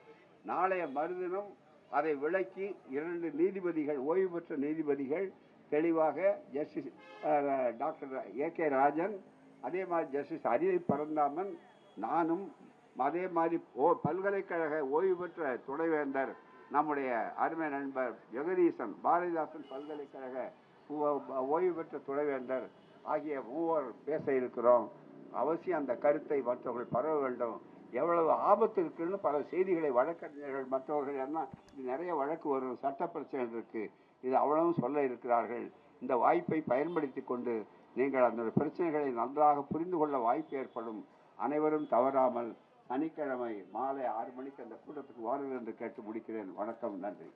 நாளைய மறுதினம் அதை விளக்கி 2 நீதிபதிகள், ஓய்வு பெற்ற நீதிபதிகள் தெளிவாக, ஜஸ்டிஸ் டாக்டர் ஏ.கே. ராஜன், அதே மாதிரி ஜஸ்டிஸ் அரியை பரந்தாமன், நானும், அதே மாதிரி பல்கலைக்கழக ஓய்வு பெற்ற துணைவேந்தர் நம்முடைய அருமை நண்பர் ஜெகதீசன், பாரதிதாசன் பல்கலைக்கழக ஓய்வு பெற்ற துணைவேந்தர் ஆகிய 3 பேச இருக்கிறோம். அவசியம் அந்த கருத்தை மற்றவர்கள் பரவ வேண்டும். எவ்வளவு ஆபத்து இருக்குன்னு பல செய்திகளை வழக்கறிஞர்கள் மற்றவர்கள் எல்லாம் நிறைய வழக்கு வரும், சட்ட பிரச்சனை இருக்கு, இது அவ்வளவும் சொல்ல இருக்கிறார்கள். இந்த வாய்ப்பை பயன்படுத்தி கொண்டு நீங்கள் அந்த பிரச்சனைகளை நன்றாக புரிந்து கொள்ள வாய்ப்பு ஏற்படும். அனைவரும் தவறாமல் சனிக்கிழமை மாலை 6 மணிக்கு அந்த கூட்டத்துக்கு வாருங்கள் என்று கேட்டு முடிக்கிறேன். வணக்கம், நன்றி.